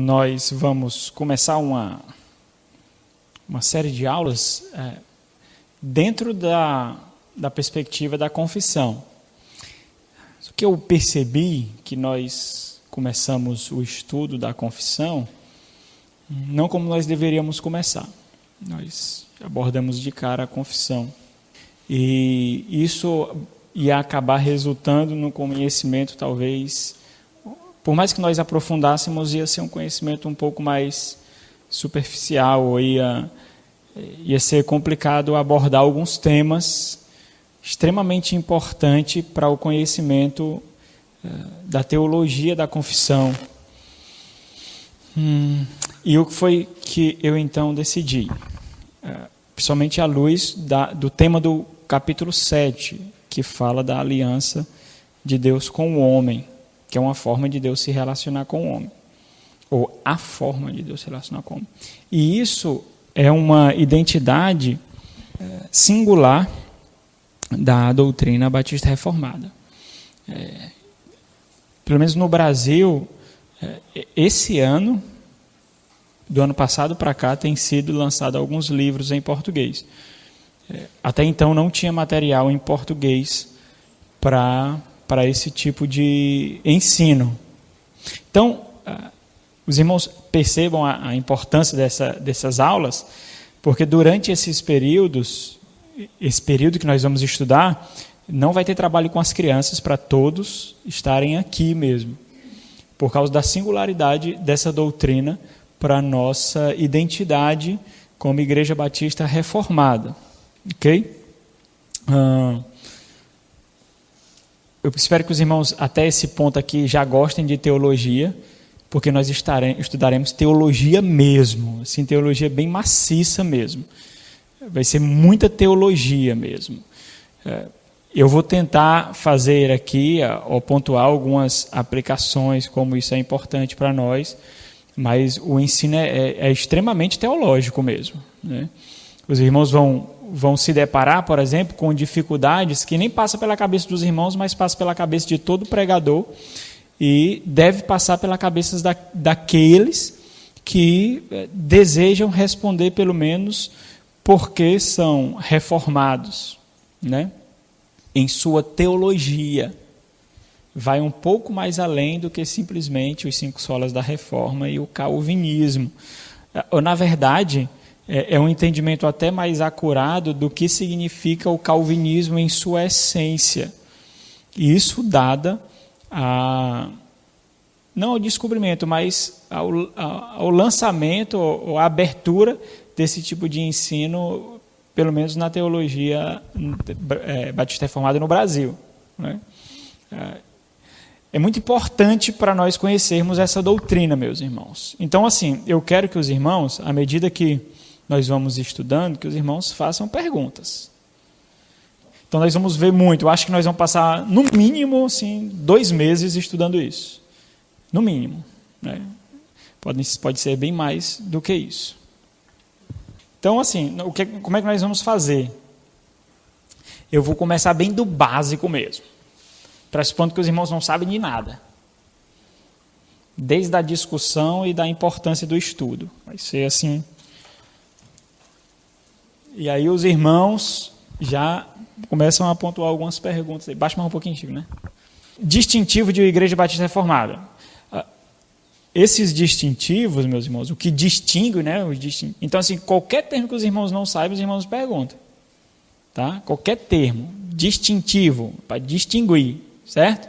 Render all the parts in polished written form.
nós vamos começar uma série de aulas dentro da perspectiva da confissão. O que eu percebi que nós começamos o estudo da confissão, não como nós deveríamos começar. Nós abordamos de cara a confissão. E isso ia acabar resultando no conhecimento, talvez, por mais que nós aprofundássemos, ia ser um conhecimento um pouco mais superficial, ou ia ser complicado abordar alguns temas extremamente importantes para o conhecimento da teologia da confissão. E o que foi que eu então decidi? Principalmente à luz do tema do capítulo 7, que fala da aliança de Deus com o homem, que é uma forma de Deus se relacionar com o homem, ou a forma de Deus se relacionar com o homem. E isso é uma identidade singular da doutrina batista reformada. Pelo menos no Brasil, esse ano, do ano passado para cá, tem sido lançado alguns livros em português. Até então não tinha material em português para esse tipo de ensino. Então, os irmãos percebam a importância dessas aulas, porque durante esses períodos, esse período que nós vamos estudar, não vai ter trabalho com as crianças para todos estarem aqui mesmo, por causa da singularidade dessa doutrina para a nossa identidade como Igreja Batista Reformada. Ok? Eu espero que os irmãos, até esse ponto aqui, já gostem de teologia, porque nós estudaremos teologia mesmo, assim, teologia bem maciça mesmo. Vai ser muita teologia mesmo. Eu vou tentar fazer aqui, ou pontuar algumas aplicações, como isso é importante para nós, mas o ensino é extremamente teológico mesmo, né? Os irmãos vão se deparar, por exemplo, com dificuldades que nem passa pela cabeça dos irmãos, mas passa pela cabeça de todo pregador e deve passar pela cabeça daqueles que desejam responder, pelo menos, porque são reformados, né? Em sua teologia. Vai um pouco mais além do que simplesmente os 5 solas da reforma e o calvinismo. Ou, na verdade, é um entendimento até mais acurado do que significa o calvinismo em sua essência. E isso dada não ao descobrimento, mas ao lançamento, ou à abertura desse tipo de ensino, pelo menos na teologia batista reformada no Brasil, né? É muito importante para nós conhecermos essa doutrina, meus irmãos. Então, assim, eu quero que os irmãos, à medida que nós vamos estudando, que os irmãos façam perguntas. Então, nós vamos ver muito. Eu acho que nós vamos passar, no mínimo, assim, 2 meses estudando isso. No mínimo, né? Pode ser bem mais do que isso. Então, assim, como é que nós vamos fazer? Eu vou começar bem do básico mesmo, pressupondo que os irmãos não sabem de nada, desde a discussão e da importância do estudo. Vai ser assim. E aí os irmãos já começam a pontuar algumas perguntas. Baixa mais um pouquinho, Chico, né? Distintivo de Igreja Batista Reformada. Esses distintivos, meus irmãos, o que distingue, né? Então, assim, qualquer termo que os irmãos não saibam, os irmãos perguntam. Tá? Qualquer termo distintivo, para distinguir, certo?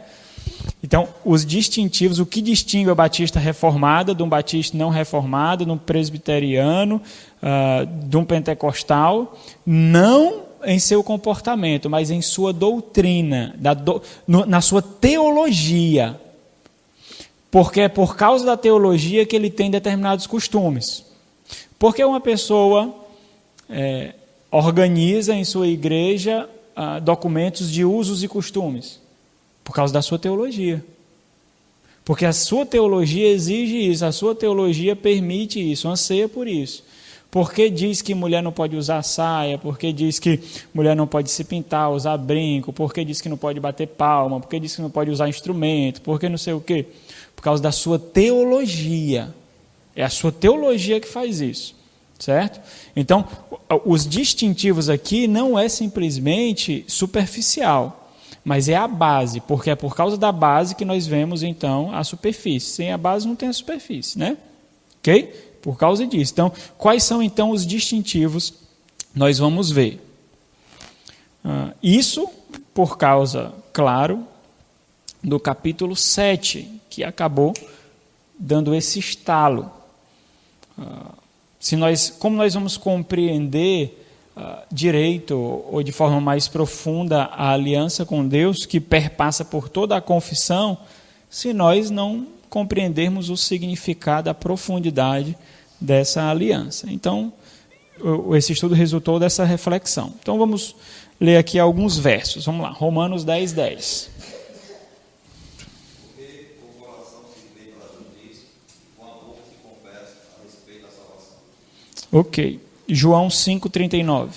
Então, os distintivos, o que distingue a batista reformada de um batista não reformado, de um presbiteriano, de um pentecostal, não em seu comportamento, mas em sua doutrina, na sua teologia. Porque é por causa da teologia que ele tem determinados costumes. Porque uma pessoa organiza em sua igreja documentos de usos e costumes? Por causa da sua teologia. Porque a sua teologia exige isso, a sua teologia permite isso, anseia por isso. Porque diz que mulher não pode usar saia, porque diz que mulher não pode se pintar, usar brinco, porque diz que não pode bater palma, porque diz que não pode usar instrumento, porque não sei o quê. Por causa da sua teologia. É a sua teologia que faz isso, certo? Então, os distintivos aqui não é simplesmente superficial, mas é a base, porque é por causa da base que nós vemos, então, a superfície. Sem a base não tem a superfície, né? Ok? Por causa disso. Então, quais são, então, os distintivos? Nós vamos ver. Isso por causa, claro, do capítulo 7, que acabou dando esse estalo. Como nós vamos compreender direito ou de forma mais profunda a aliança com Deus, que perpassa por toda a confissão, se nós não compreendermos o significado, a profundidade dessa aliança. Então, esse estudo resultou dessa reflexão. Então, vamos ler aqui alguns versos. Vamos lá, Romanos 10, 10. Ok. João 5,39.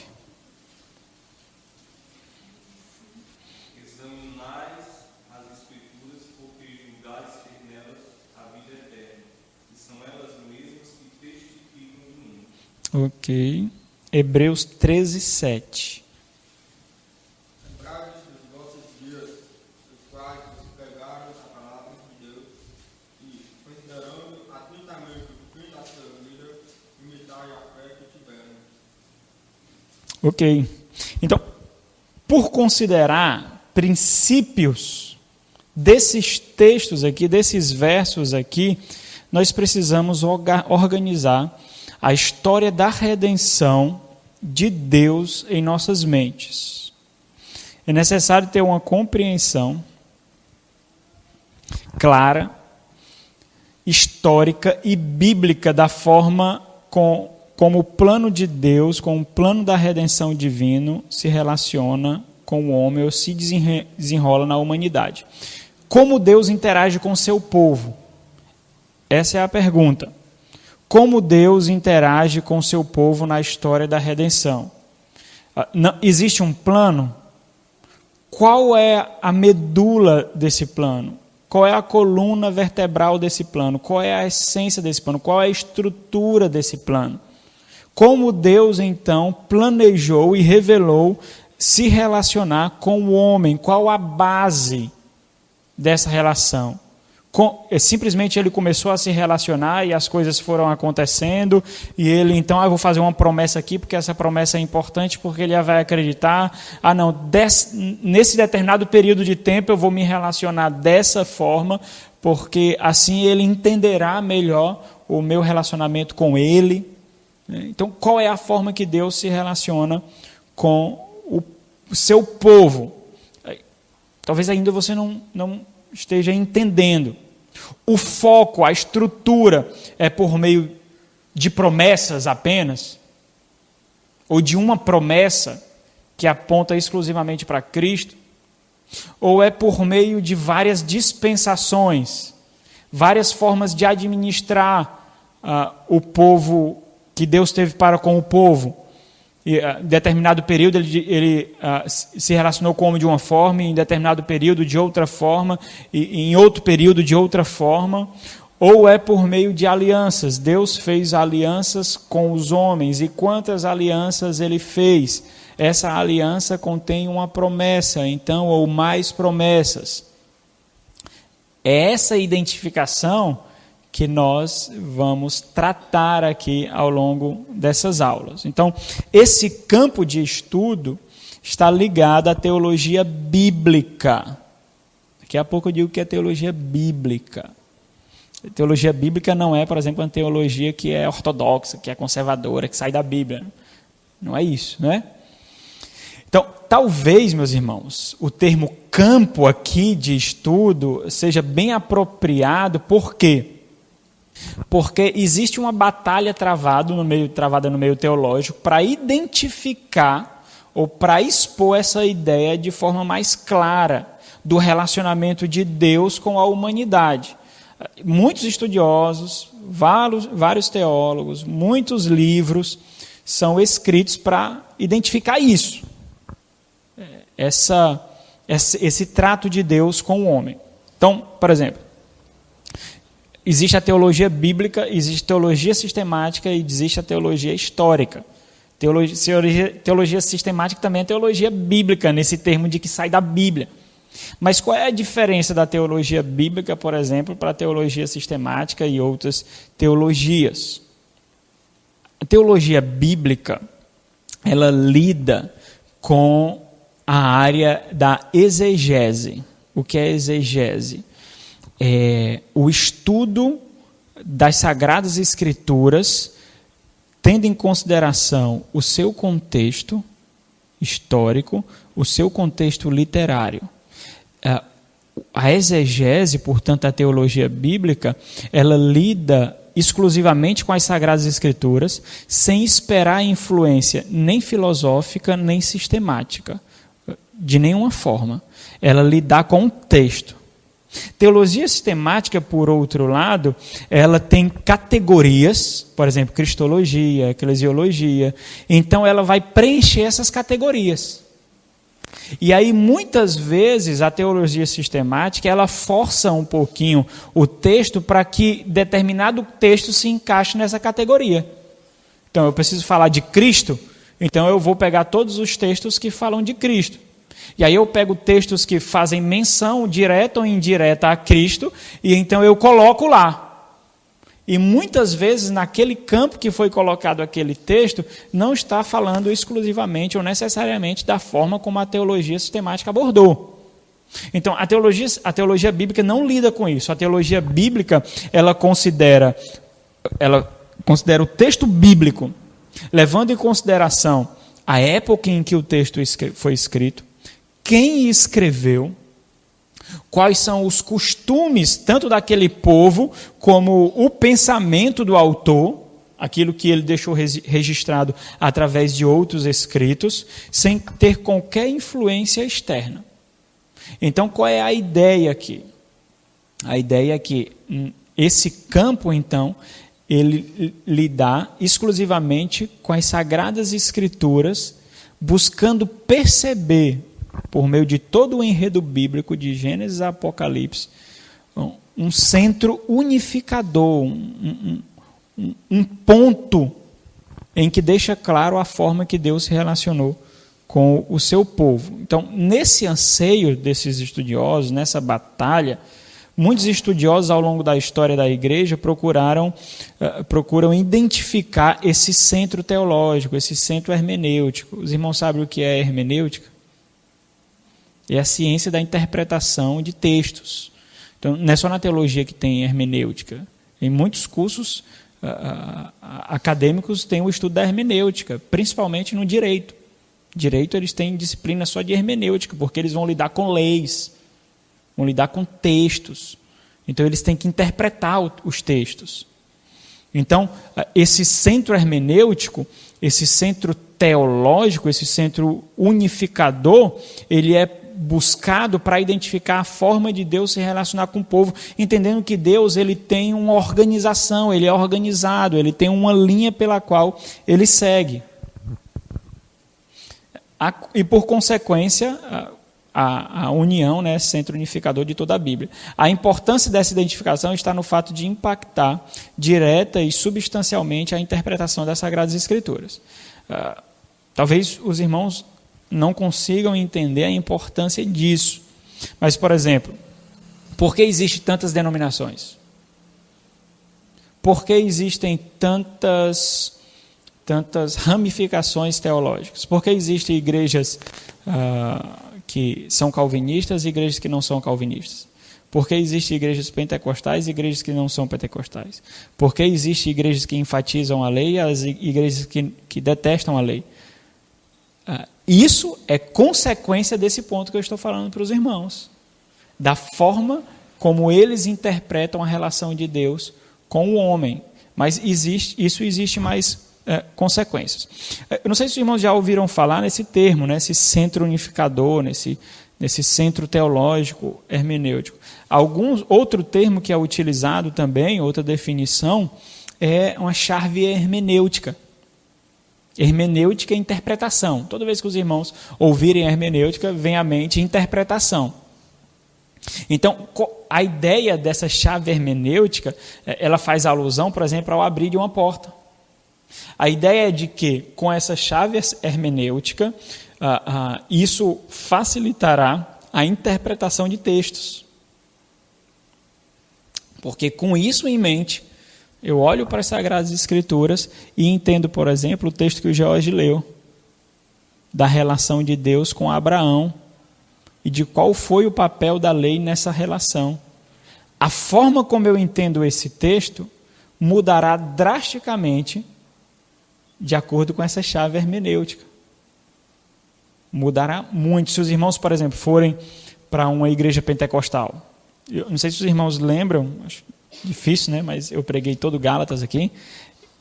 Examinais as Escrituras, porque julgais ter nelas a vida eterna, e são elas mesmas que testificam de mim. Ok. Hebreus 13, 7. Lembrai-vos dos vossos dias, os quais vos pregaram a palavra de Deus, e, considerando atentamente o fim da sua vida, imitai a fé que tiveram. Ok. Então, por considerar princípios desses textos aqui, desses versos aqui, nós precisamos organizar a história da redenção de Deus em nossas mentes. É necessário ter uma compreensão clara, histórica e bíblica da forma como o plano de Deus, com o plano da redenção divino se relaciona com o homem ou se desenrola na humanidade. Como Deus interage com o seu povo? Essa é a pergunta. Como Deus interage com o seu povo na história da redenção? Existe um plano? Qual é a medula desse plano? Qual é a coluna vertebral desse plano? Qual é a essência desse plano? Qual é a estrutura desse plano? Como Deus, então, planejou e revelou se relacionar com o homem? Qual a base dessa relação? Simplesmente ele começou a se relacionar e as coisas foram acontecendo e ele, então, eu vou fazer uma promessa aqui porque essa promessa é importante, porque ele vai acreditar, nesse determinado período de tempo eu vou me relacionar dessa forma, porque assim ele entenderá melhor o meu relacionamento com ele. Então, qual é a forma que Deus se relaciona com o seu povo? Talvez ainda você não esteja entendendo. O foco, a estrutura é por meio de promessas apenas? Ou de uma promessa que aponta exclusivamente para Cristo? Ou é por meio de várias dispensações, várias formas de administrar o povo que Deus teve para com o povo? Em determinado período ele se relacionou com o homem de uma forma, em determinado período de outra forma, e em outro período de outra forma, ou é por meio de alianças? Deus fez alianças com os homens, e quantas alianças ele fez? Essa aliança contém uma promessa, então, ou mais promessas. É essa identificação que nós vamos tratar aqui ao longo dessas aulas. Então, esse campo de estudo está ligado à teologia bíblica. Daqui a pouco eu digo que é teologia bíblica. A teologia bíblica não é, por exemplo, uma teologia que é ortodoxa, que é conservadora, que sai da Bíblia. Não é isso, não é? Então, talvez, meus irmãos, o termo campo aqui de estudo seja bem apropriado. Por quê? Porque existe uma batalha travada no meio teológico para identificar ou para expor essa ideia de forma mais clara do relacionamento de Deus com a humanidade. Muitos estudiosos, vários teólogos, muitos livros são escritos para identificar isso. Esse trato de Deus com o homem. Então, por exemplo, Existe a teologia bíblica, existe teologia sistemática e existe a teologia histórica. Teologia sistemática também é teologia bíblica, nesse termo de que sai da Bíblia. Mas qual é a diferença da teologia bíblica, por exemplo, para a teologia sistemática e outras teologias? A teologia bíblica, ela lida com a área da exegese. O que é exegese? É o estudo das Sagradas Escrituras, tendo em consideração o seu contexto histórico, o seu contexto literário. A exegese, portanto, a teologia bíblica, ela lida exclusivamente com as Sagradas Escrituras, sem esperar influência nem filosófica, nem sistemática, de nenhuma forma. Ela lida com o texto. Teologia sistemática, por outro lado, ela tem categorias, por exemplo, cristologia, eclesiologia, então ela vai preencher essas categorias. E aí, muitas vezes, a teologia sistemática, ela força um pouquinho o texto para que determinado texto se encaixe nessa categoria. Então, eu preciso falar de Cristo, então eu vou pegar todos os textos que falam de Cristo. E aí eu pego textos que fazem menção direta ou indireta a Cristo, e então eu coloco lá. E muitas vezes, naquele campo que foi colocado aquele texto, não está falando exclusivamente ou necessariamente da forma como a teologia sistemática abordou. Então, a teologia bíblica não lida com isso. A teologia bíblica, ela considera o texto bíblico, levando em consideração a época em que o texto foi escrito, quem escreveu, quais são os costumes, tanto daquele povo, como o pensamento do autor, aquilo que ele deixou registrado através de outros escritos, sem ter qualquer influência externa. Então, qual é a ideia aqui? A ideia é que esse campo, então, ele lidar exclusivamente com as Sagradas Escrituras, buscando perceber, por meio de todo o enredo bíblico, de Gênesis a Apocalipse, um centro unificador, um ponto em que deixa claro a forma que Deus se relacionou com o seu povo. Então, nesse anseio desses estudiosos, nessa batalha, muitos estudiosos ao longo da história da igreja procuram identificar esse centro teológico, esse centro hermenêutico. Os irmãos sabem o que é hermenêutica? É a ciência da interpretação de textos. Então, não é só na teologia que tem hermenêutica. Em muitos cursos acadêmicos tem o estudo da hermenêutica, principalmente no direito. Direito, eles têm disciplina só de hermenêutica, porque eles vão lidar com leis, vão lidar com textos. Então, eles têm que interpretar os textos. Então, esse centro hermenêutico, esse centro teológico, esse centro unificador, ele é buscado para identificar a forma de Deus se relacionar com o povo, entendendo que Deus ele tem uma organização, ele é organizado, ele tem uma linha pela qual ele segue. E por consequência, a união, né, centro unificador de toda a Bíblia. A importância dessa identificação está no fato de impactar direta e substancialmente a interpretação das Sagradas Escrituras. Talvez os irmãos não consigam entender a importância disso. Mas, por exemplo, por que existem tantas denominações? Por que existem tantas ramificações teológicas? Por que existem igrejas que são calvinistas e igrejas que não são calvinistas? Por que existem igrejas pentecostais e igrejas que não são pentecostais? Por que existem igrejas que enfatizam a lei e as igrejas que detestam a lei? Isso é consequência desse ponto que eu estou falando para os irmãos, da forma como eles interpretam a relação de Deus com o homem. Mas existe mais consequências. Eu não sei se os irmãos já ouviram falar nesse termo, nesse centro unificador, nesse centro teológico hermenêutico. Outro termo que é utilizado também, outra definição, é uma chave hermenêutica. Hermenêutica é interpretação. Toda vez que os irmãos ouvirem hermenêutica, vem à mente interpretação. Então, a ideia dessa chave hermenêutica, ela faz alusão, por exemplo, ao abrir de uma porta. A ideia é de que, com essa chave hermenêutica, isso facilitará a interpretação de textos. Porque, com isso em mente, eu olho para as Sagradas Escrituras e entendo, por exemplo, o texto que o George leu, da relação de Deus com Abraão, e de qual foi o papel da lei nessa relação. A forma como eu entendo esse texto mudará drasticamente de acordo com essa chave hermenêutica. Mudará muito. Se os irmãos, por exemplo, forem para uma igreja pentecostal, eu não sei se os irmãos lembram, acho difícil, né? Mas eu preguei todo Gálatas aqui.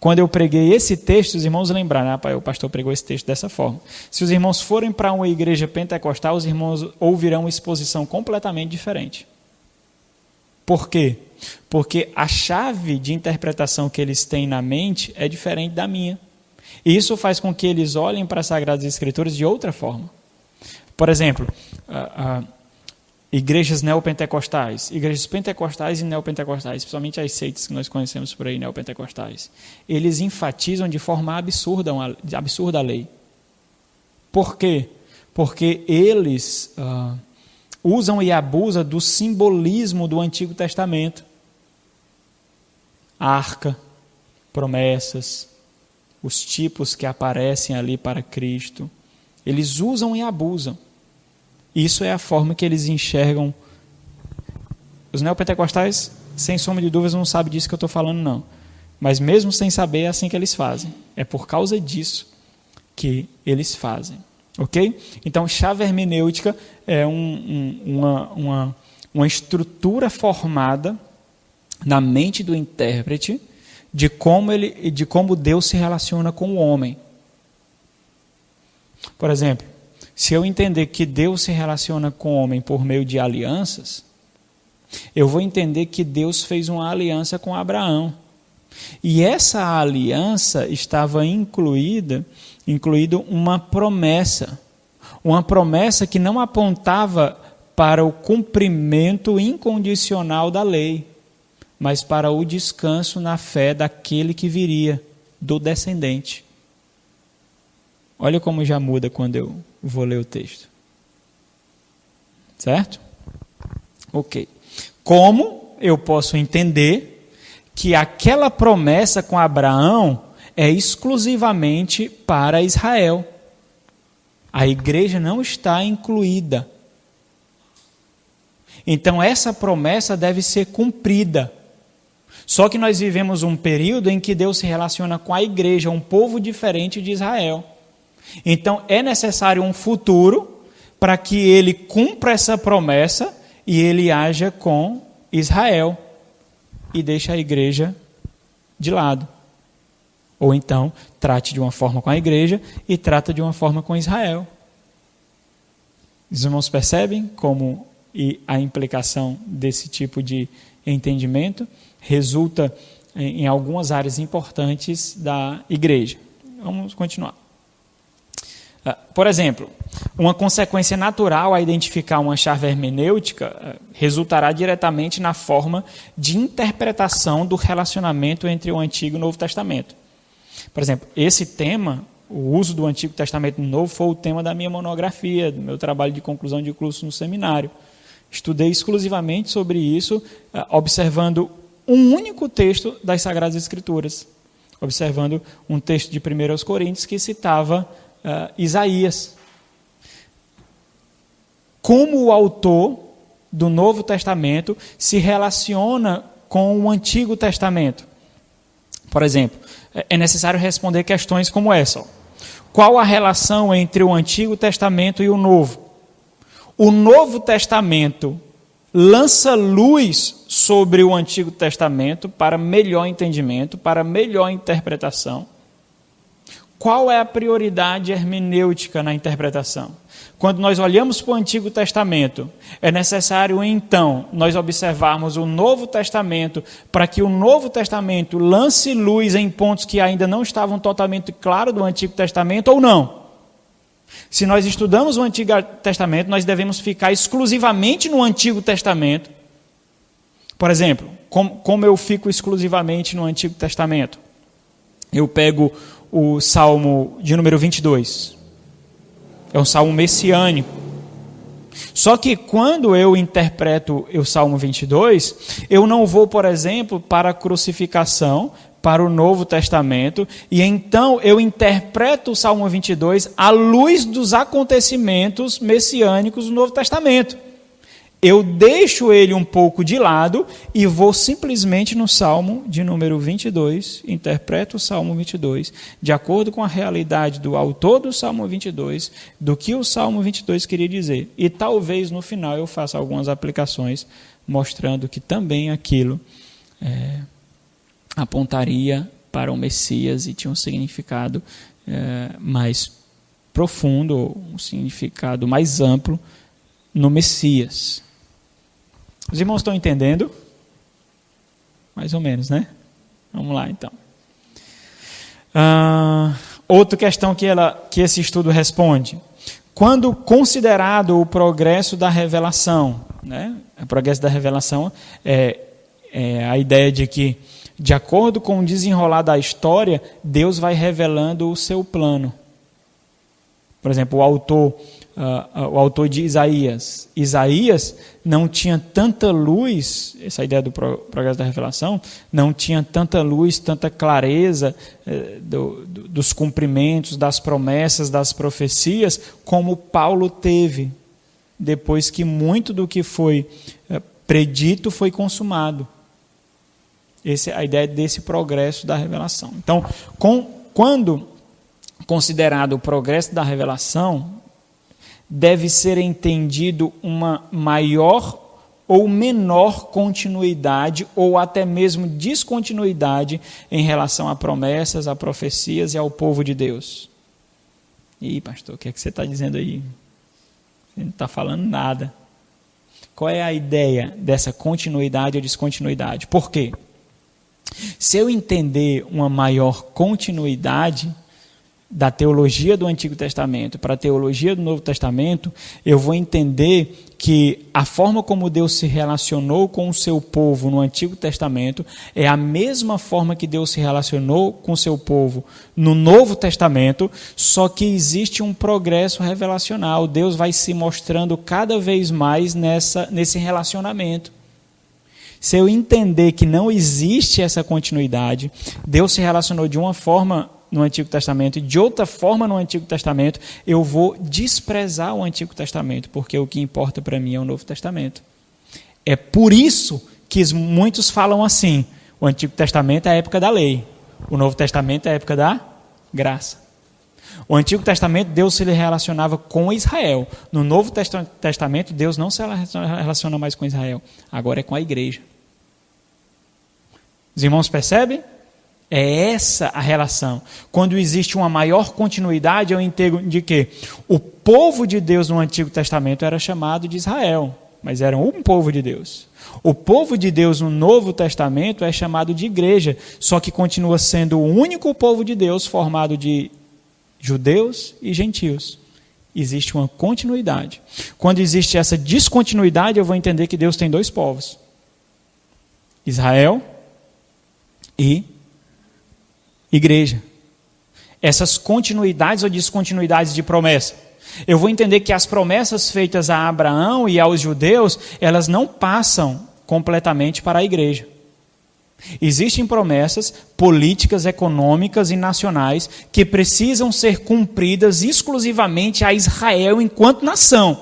Quando eu preguei esse texto, os irmãos lembraram, o pastor pregou esse texto dessa forma. Se os irmãos forem para uma igreja pentecostal, os irmãos ouvirão uma exposição completamente diferente. Por quê? Porque a chave de interpretação que eles têm na mente é diferente da minha. E isso faz com que eles olhem para as Sagradas Escrituras de outra forma. Por exemplo, igrejas neopentecostais, igrejas pentecostais e neopentecostais, principalmente as seitas que nós conhecemos por aí, neopentecostais, eles enfatizam de forma absurda a lei. Por quê? Porque eles usam e abusam do simbolismo do Antigo Testamento. Arca, promessas, os tipos que aparecem ali para Cristo. Eles usam e abusam. Isso é a forma que eles enxergam. Os neopentecostais, sem sombra de dúvidas, não sabem disso que eu estou falando, não. Mas mesmo sem saber, é assim que eles fazem. É por causa disso que eles fazem. Ok? Então, chave hermenêutica é uma estrutura formada na mente do intérprete de como Deus se relaciona com o homem. Por exemplo, se eu entender que Deus se relaciona com o homem por meio de alianças, eu vou entender que Deus fez uma aliança com Abraão. E essa aliança estava incluído uma promessa que não apontava para o cumprimento incondicional da lei, mas para o descanso na fé daquele que viria, do descendente. Olha como já muda quando eu vou ler o texto. Certo? Ok. Como eu posso entender que aquela promessa com Abraão é exclusivamente para Israel? A igreja não está incluída. Então essa promessa deve ser cumprida. Só que nós vivemos um período em que Deus se relaciona com a igreja, um povo diferente de Israel. Então é necessário um futuro para que ele cumpra essa promessa e ele haja com Israel e deixe a igreja de lado. Ou então trate de uma forma com a igreja e trata de uma forma com Israel. Os irmãos percebem como a implicação desse tipo de entendimento resulta em algumas áreas importantes da igreja. Vamos continuar. Por exemplo, uma consequência natural a identificar uma chave hermenêutica resultará diretamente na forma de interpretação do relacionamento entre o Antigo e o Novo Testamento. Por exemplo, esse tema, o uso do Antigo Testamento no Novo, foi o tema da minha monografia, do meu trabalho de conclusão de curso no seminário. Estudei exclusivamente sobre isso, observando um único texto das Sagradas Escrituras, observando um texto de 1 Coríntios que citava Isaías. Como o autor do Novo Testamento se relaciona com o Antigo Testamento? Por exemplo, é necessário responder questões como essa. Qual a relação entre o Antigo Testamento e o Novo? O Novo Testamento lança luz sobre o Antigo Testamento para melhor entendimento, para melhor interpretação. Qual é a prioridade hermenêutica na interpretação? Quando nós olhamos para o Antigo Testamento, é necessário, então, nós observarmos o Novo Testamento para que o Novo Testamento lance luz em pontos que ainda não estavam totalmente claros do Antigo Testamento ou não? Se nós estudamos o Antigo Testamento, nós devemos ficar exclusivamente no Antigo Testamento. Por exemplo, como eu fico exclusivamente no Antigo Testamento? Eu pego o Salmo de número 22. É um salmo messiânico. Só que quando eu interpreto o Salmo 22, eu não vou, por exemplo, para a crucificação, para o Novo Testamento, e então eu interpreto o Salmo 22 à luz dos acontecimentos messiânicos do Novo Testamento. Eu deixo ele um pouco de lado e vou simplesmente no Salmo de número 22, interpreto o Salmo 22, de acordo com a realidade do autor do Salmo 22, do que o Salmo 22 queria dizer. E talvez no final eu faça algumas aplicações, mostrando que também aquilo apontaria para o Messias e tinha um significado mais profundo, um significado mais amplo no Messias. Os irmãos estão entendendo? Mais ou menos, né? Vamos lá, então. Outra questão que esse estudo responde. Quando considerado o progresso da revelação, né? O progresso da revelação é a ideia de que, de acordo com o desenrolar da história, Deus vai revelando o seu plano. Por exemplo, o autor de Isaías. Isaías não tinha tanta luz, essa ideia do progresso da revelação, não tinha tanta luz, tanta clareza dos cumprimentos, das promessas, das profecias, como Paulo teve, depois que muito do que foi predito foi consumado. Essa é a ideia desse progresso da revelação. Então, quando considerado o progresso da revelação, deve ser entendido uma maior ou menor continuidade, ou até mesmo descontinuidade em relação a promessas, a profecias e ao povo de Deus. Ih, pastor, o que é que você está dizendo aí? Você não está falando nada. Qual é a ideia dessa continuidade ou descontinuidade? Por quê? Se eu entender uma maior continuidade da teologia do Antigo Testamento para a teologia do Novo Testamento, eu vou entender que a forma como Deus se relacionou com o seu povo no Antigo Testamento é a mesma forma que Deus se relacionou com o seu povo no Novo Testamento, só que existe um progresso revelacional. Deus vai se mostrando cada vez mais nesse relacionamento. Se eu entender que não existe essa continuidade, Deus se relacionou de uma forma no Antigo Testamento e de outra forma no Antigo Testamento, eu vou desprezar o Antigo Testamento, porque o que importa para mim é o Novo Testamento. É por isso que muitos falam assim: o Antigo Testamento é a época da lei, o Novo Testamento é a época da graça. O Antigo Testamento, Deus se relacionava com Israel. No Novo Testamento, Deus não se relaciona mais com Israel, agora é com a igreja. Os irmãos percebem? É essa a relação. Quando existe uma maior continuidade, eu entendo de que o povo de Deus no Antigo Testamento era chamado de Israel, mas era um povo de Deus. O povo de Deus no Novo Testamento é chamado de igreja, só que continua sendo o único povo de Deus formado de judeus e gentios. Existe uma continuidade. Quando existe essa descontinuidade, eu vou entender que Deus tem dois povos: Israel e igreja. Essas continuidades ou descontinuidades de promessa, eu vou entender que as promessas feitas a Abraão e aos judeus, elas não passam completamente para a igreja. Existem promessas políticas, econômicas e nacionais que precisam ser cumpridas exclusivamente a Israel enquanto nação.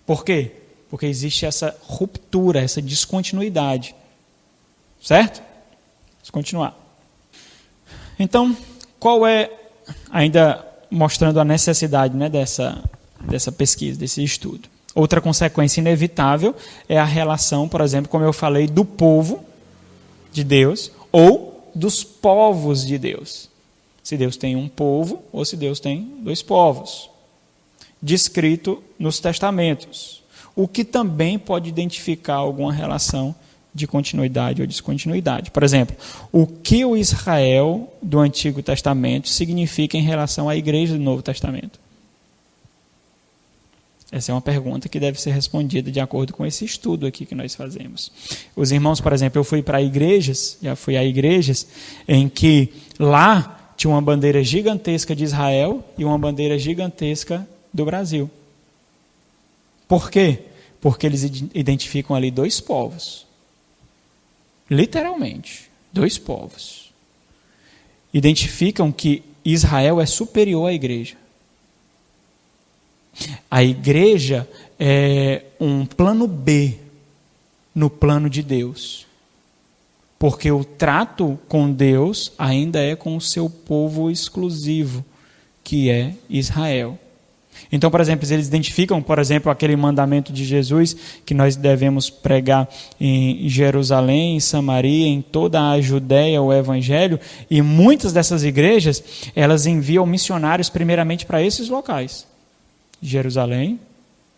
Por quê? Porque existe essa ruptura, essa descontinuidade. Certo? Vamos continuar. Então, qual é, ainda mostrando a necessidade, né, dessa pesquisa, desse estudo? Outra consequência inevitável é a relação, por exemplo, como eu falei, do povo de Deus ou dos povos de Deus. Se Deus tem um povo ou se Deus tem dois povos. Descrito nos testamentos. O que também pode identificar alguma relação de continuidade ou descontinuidade. Por exemplo, o que o Israel do Antigo Testamento significa em relação à igreja do Novo Testamento? Essa é uma pergunta que deve ser respondida de acordo com esse estudo aqui que nós fazemos. Os irmãos, por exemplo, eu fui para igrejas, já fui a igrejas em que lá tinha uma bandeira gigantesca de Israel e uma bandeira gigantesca do Brasil. Por quê? Porque eles identificam ali dois povos. Literalmente, dois povos. Identificam que Israel é superior à igreja. A igreja é um plano B no plano de Deus. Porque o trato com Deus ainda é com o seu povo exclusivo, que é Israel. Então, por exemplo, eles identificam, por exemplo, aquele mandamento de Jesus que nós devemos pregar em Jerusalém, em Samaria, em toda a Judéia, o Evangelho, e muitas dessas igrejas, elas enviam missionários primeiramente para esses locais. Jerusalém,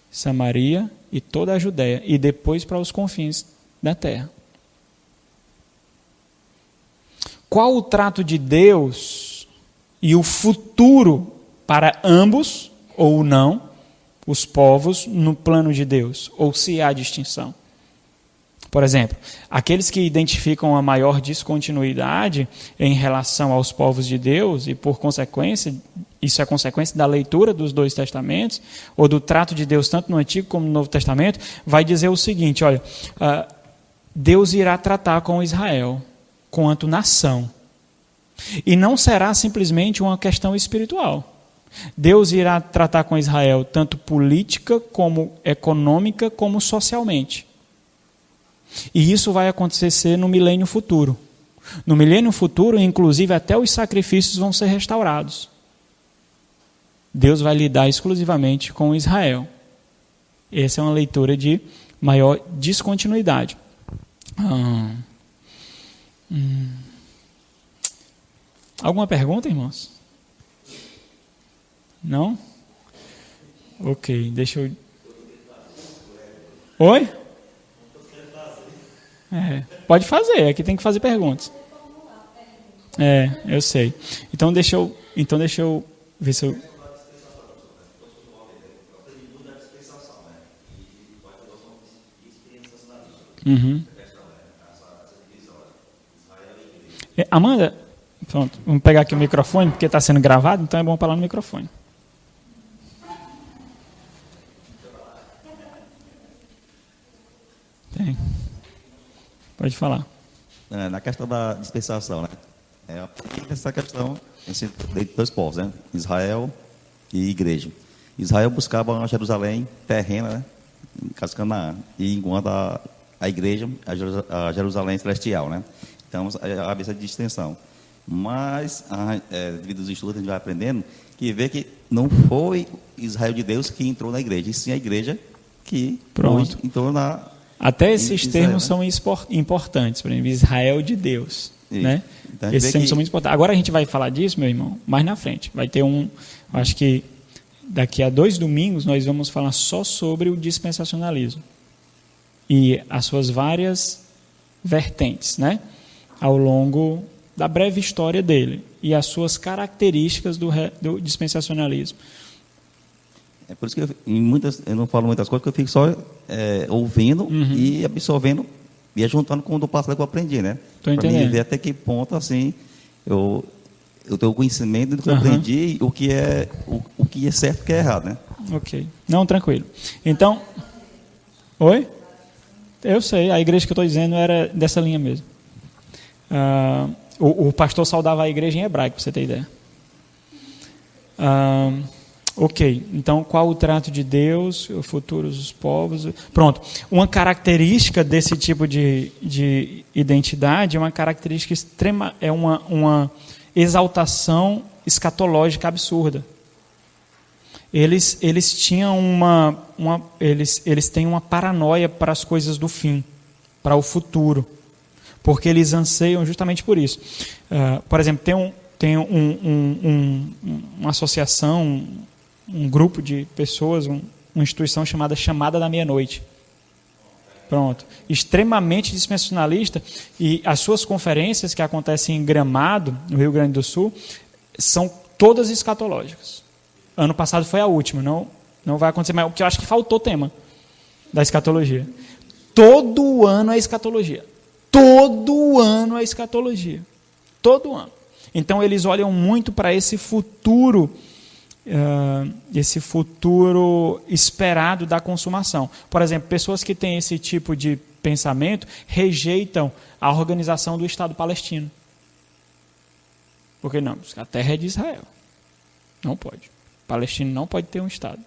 Samaria e toda a Judéia, e depois para os confins da terra. Qual o trato de Deus e o futuro para ambos, ou não, os povos no plano de Deus, ou se há distinção? Por exemplo, aqueles que identificam a maior descontinuidade em relação aos povos de Deus, e por consequência, isso é consequência da leitura dos dois testamentos, ou do trato de Deus tanto no Antigo como no Novo Testamento, vai dizer o seguinte, olha, Deus irá tratar com Israel quanto nação, e não será simplesmente uma questão espiritual. Deus irá tratar com Israel tanto política, como econômica, como socialmente. E isso vai acontecer no milênio futuro. No milênio futuro, inclusive, até os sacrifícios vão ser restaurados. Deus vai lidar exclusivamente com Israel. Essa é uma leitura de maior descontinuidade. Alguma pergunta, irmãos? Não? Ok, deixa eu... Oi? Pode fazer, aqui tem que fazer perguntas. Eu sei. Então deixa eu ver se eu... Amanda, pronto, vamos pegar aqui o microfone, porque está sendo gravado, então é bom falar no microfone. Tem. Pode falar. Na questão da dispensação, né? Essa questão entre dois povos, né? Israel e igreja. Israel buscava uma Jerusalém terrena, né? Em caso de Canaã, e enquanto a igreja, a Jerusalém celestial, né? Então, havia essa distinção. Mas, devido aos estudos, a gente vai aprendendo que vê que não foi Israel de Deus que entrou na igreja, e sim a igreja que entrou na... Até esses termos são importantes, por exemplo, Israel de Deus. Né? Então, esses termos são muito importantes. Agora a gente vai falar disso, meu irmão, mais na frente. Vai ter acho que daqui a 2 domingos nós vamos falar só sobre o dispensacionalismo e as suas várias vertentes, né? Ao longo da breve história dele e as suas características do dispensacionalismo. É por isso que eu não falo muitas coisas, porque eu fico só ouvindo e absorvendo e juntando com o do passado que eu aprendi, né? Para mim ver até que ponto, assim, eu tenho conhecimento do que eu aprendi, o que é certo e o que é errado, né? Ok. Não, tranquilo. Então... Oi? Eu sei, a igreja que eu estou dizendo era dessa linha mesmo. O pastor saudava a igreja em hebraico, para você ter ideia. Ok, então qual o trato de Deus, o futuro dos povos? Pronto, uma característica desse tipo de identidade é uma característica extrema, é uma exaltação escatológica absurda. Eles tinham eles têm uma paranoia para as coisas do fim, para o futuro, porque eles anseiam justamente por isso. Por exemplo, tem uma associação, um grupo de pessoas, uma instituição chamada Chamada da Meia-Noite. Pronto. Extremamente dispensacionalista, e as suas conferências que acontecem em Gramado, no Rio Grande do Sul, são todas escatológicas. Ano passado foi a última, não Não vai acontecer mais, porque eu acho que faltou tema da escatologia. Todo ano é escatologia. Todo ano é escatologia. Todo ano. Então eles olham muito para esse futuro esperado da consumação. Por exemplo, pessoas que têm esse tipo de pensamento rejeitam a organização do Estado palestino. Porque não, a terra é de Israel. Não pode. O palestino não pode ter um Estado.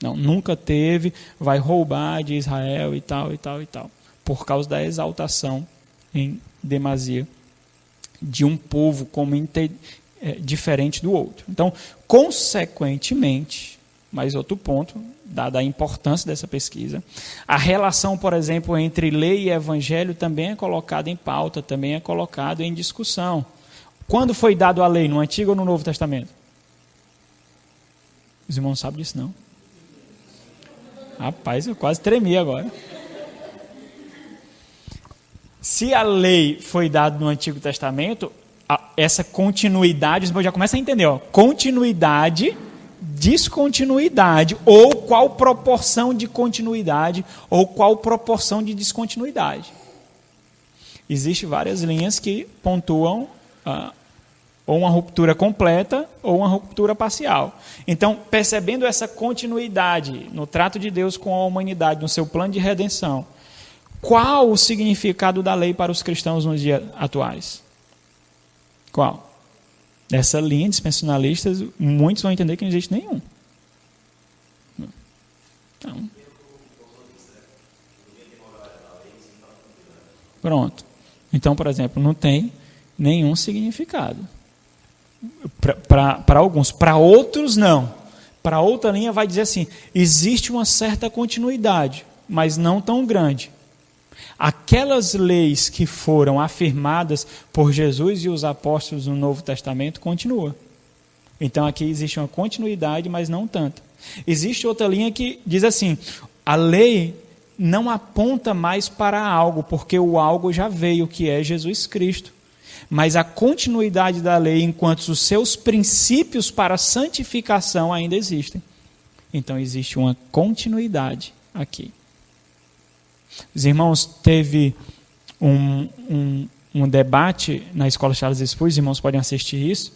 Não, nunca teve, vai roubar de Israel e tal, e tal, e tal. Por causa da exaltação em demasia de um povo como diferente do outro. Então, consequentemente, mais outro ponto, dada a importância dessa pesquisa, a relação, por exemplo, entre lei e evangelho também é colocada em pauta, também é colocada em discussão. Quando foi dado a lei, no Antigo ou no Novo Testamento? Os irmãos não sabem disso, não? Rapaz, eu quase tremi agora. Se a lei foi dada no Antigo Testamento, essa continuidade, os irmãos já começam a entender, ó, continuidade, descontinuidade, ou qual proporção de continuidade, ou qual proporção de descontinuidade. Existem várias linhas que pontuam ou uma ruptura completa ou uma ruptura parcial. Então, percebendo essa continuidade no trato de Deus com a humanidade, no seu plano de redenção, qual o significado da lei para os cristãos nos dias atuais? Qual? Dessa linha dispensacionalista, muitos vão entender que não existe nenhum. Então, pronto. Então, por exemplo, não tem nenhum significado. Para alguns. Para outros, não. Para outra linha vai dizer assim, existe uma certa continuidade, mas não tão grande. Aquelas leis que foram afirmadas por Jesus e os apóstolos no Novo Testamento continuam. Então aqui existe uma continuidade, mas não tanta. Existe outra linha que diz assim, a lei não aponta mais para algo, porque o algo já veio, que é Jesus Cristo. Mas a continuidade da lei, enquanto os seus princípios para a santificação ainda existem. Então existe uma continuidade aqui. Os irmãos, teve um debate na Escola Charles Spurgeon, os irmãos podem assistir isso,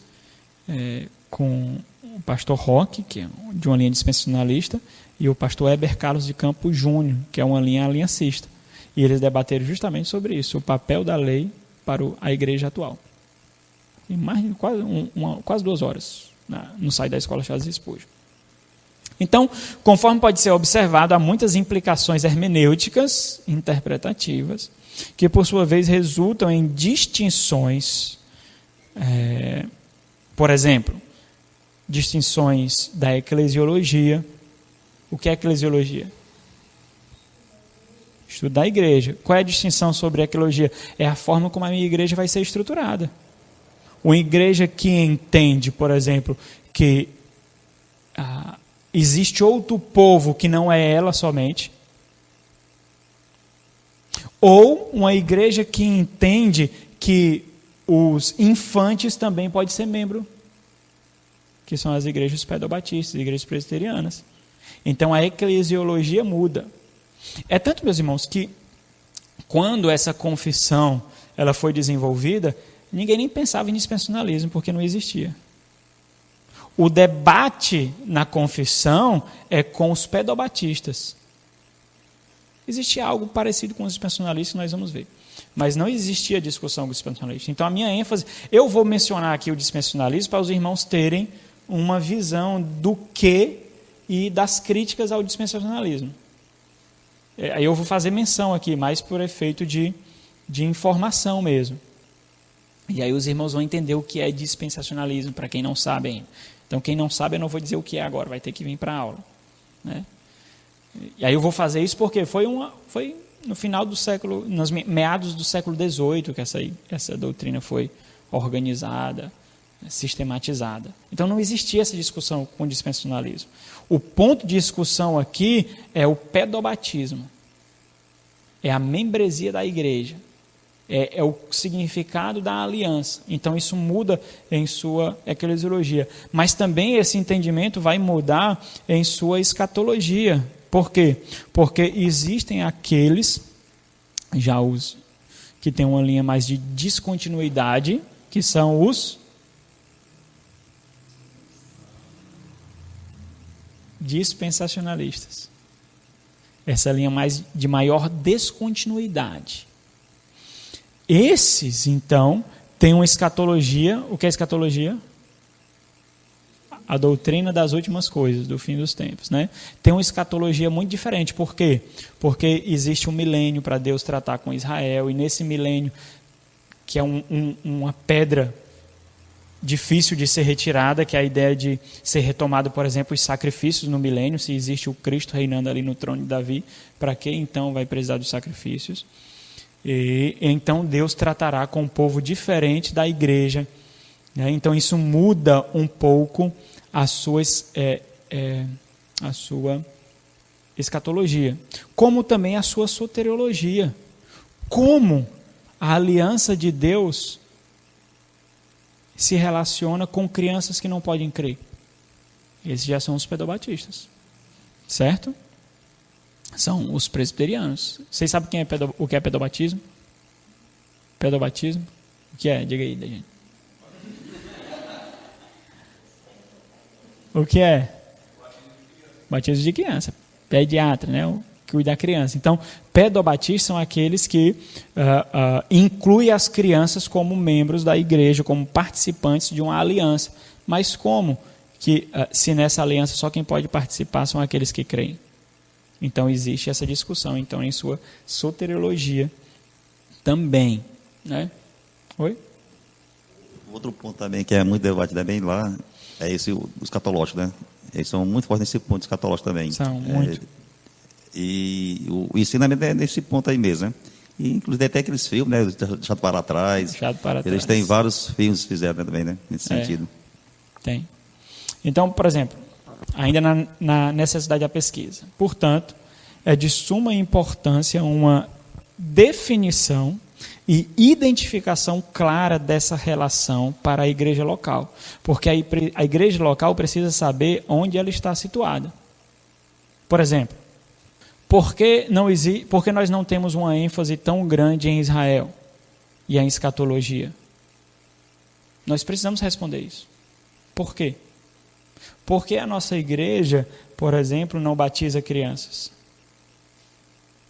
com o pastor Roque, que é de uma linha dispensacionalista, e o pastor Heber Carlos de Campos Júnior, que é uma linha aliancista. E eles debateram justamente sobre isso, o papel da lei para a igreja atual. Em quase 2 horas no site da Escola Charles Spurgeon. Então, conforme pode ser observado, há muitas implicações hermenêuticas, interpretativas, que por sua vez resultam em distinções, por exemplo, distinções da eclesiologia. O que é eclesiologia? Estudo da igreja. Qual é a distinção sobre a eclesiologia? É a forma como a minha igreja vai ser estruturada. Uma igreja que entende, por exemplo, que existe outro povo que não é ela somente. Ou uma igreja que entende que os infantes também podem ser membro, que são as igrejas pedobatistas, igrejas presbiterianas. Então a eclesiologia muda. É tanto, meus irmãos, que quando essa confissão ela foi desenvolvida, ninguém nem pensava em dispensacionalismo, porque não existia. O debate na confissão é com os pedobatistas. Existe algo parecido com os dispensacionalistas que nós vamos ver. Mas não existia discussão com os dispensacionalistas. Então a minha ênfase, eu vou mencionar aqui o dispensacionalismo para os irmãos terem uma visão do que e das críticas ao dispensacionalismo. Aí eu vou fazer menção aqui, mais por efeito de informação mesmo. E aí os irmãos vão entender o que é dispensacionalismo, para quem não sabe ainda. Então, quem não sabe, eu não vou dizer o que é agora, vai ter que vir para a aula. Né? E aí eu vou fazer isso porque foi no final do século, nos meados do século XVIII, que essa doutrina foi organizada, sistematizada. Então, não existia essa discussão com o dispensacionalismo. O ponto de discussão aqui é o pedobatismo. É a membresia da igreja. É o significado da aliança. Então, isso muda em sua eclesiologia. Mas também esse entendimento vai mudar em sua escatologia. Por quê? Porque existem aqueles, já os que têm uma linha mais de descontinuidade, que são os dispensacionalistas. Essa linha mais de maior descontinuidade. Esses, então, têm uma escatologia. O que é escatologia? A doutrina das últimas coisas, do fim dos tempos, né? Tem uma escatologia muito diferente. Por quê? Porque existe um milênio para Deus tratar com Israel, e nesse milênio, que é uma pedra difícil de ser retirada, que é a ideia de ser retomado, por exemplo, os sacrifícios no milênio. Se existe o Cristo reinando ali no trono de Davi, para que então vai precisar dos sacrifícios? E então Deus tratará com um povo diferente da igreja, né? Então isso muda um pouco a sua escatologia, como também a sua soteriologia. Como a aliança de Deus se relaciona com crianças que não podem crer. Esses já são os pedobatistas, certo? São os presbiterianos. Vocês sabem o que é pedobatismo? Pedobatismo? O que é? Diga aí, gente. O que é? Batismo de criança. Pediatra, né? O que cuida da criança. Então, pedobatistas são aqueles que incluem as crianças como membros da igreja, como participantes de uma aliança. Mas como que, se nessa aliança só quem pode participar são aqueles que creem? Então, existe essa discussão, então, em sua soteriologia também, né? Oi? Outro ponto também que é muito debatido também lá é esse, os escatológicos, né? Eles são muito fortes nesse ponto escatológico também. São, muito. E o ensinamento é nesse ponto aí mesmo, né? E, inclusive, até aqueles filmes, né? Deixado para trás. Eles têm vários filmes que fizeram também, né? Nesse sentido. Tem. Então, por exemplo, ainda na necessidade da pesquisa. Portanto, é de suma importância uma definição e identificação clara dessa relação para a igreja local. Porque a igreja local precisa saber onde ela está situada. Por exemplo, por que nós não temos uma ênfase tão grande em Israel e em escatologia? Nós precisamos responder isso. Por quê? Porque a nossa igreja, por exemplo, não batiza crianças?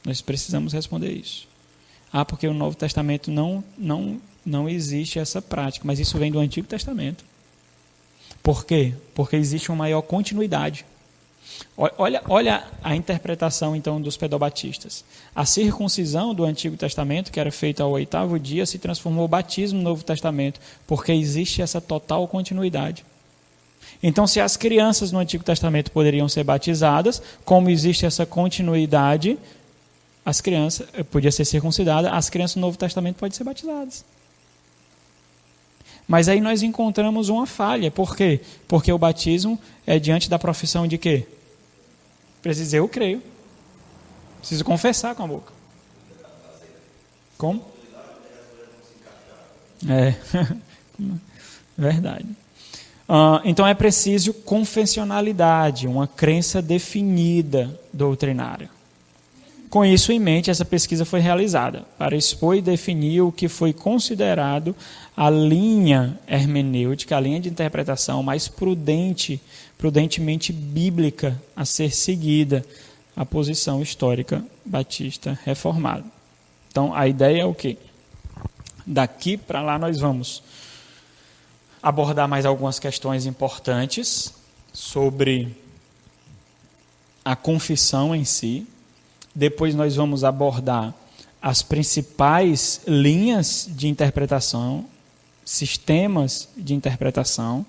Nós precisamos responder isso. Porque o Novo Testamento não existe essa prática, mas isso vem do Antigo Testamento. Por quê? Porque existe uma maior continuidade. Olha a interpretação, então, dos pedobatistas. A circuncisão do Antigo Testamento, que era feita ao 8º dia, se transformou em batismo no Novo Testamento, porque existe essa total continuidade. Então, se as crianças no Antigo Testamento poderiam ser batizadas, como existe essa continuidade, as crianças podia ser circuncidada, as crianças no Novo Testamento podem ser batizadas. Mas aí nós encontramos uma falha. Por quê? Porque o batismo é diante da profissão de quê? Preciso dizer, eu creio. Preciso confessar com a boca. Como? Verdade. Então é preciso confessionalidade, uma crença definida doutrinária. Com isso em mente, essa pesquisa foi realizada para expor e definir o que foi considerado a linha hermenêutica, a linha de interpretação mais prudentemente bíblica a ser seguida, a posição histórica batista reformada. Então, a ideia é o quê? Daqui para lá nós vamos abordar mais algumas questões importantes sobre a confissão em si. Depois nós vamos abordar as principais linhas de interpretação, sistemas de interpretação,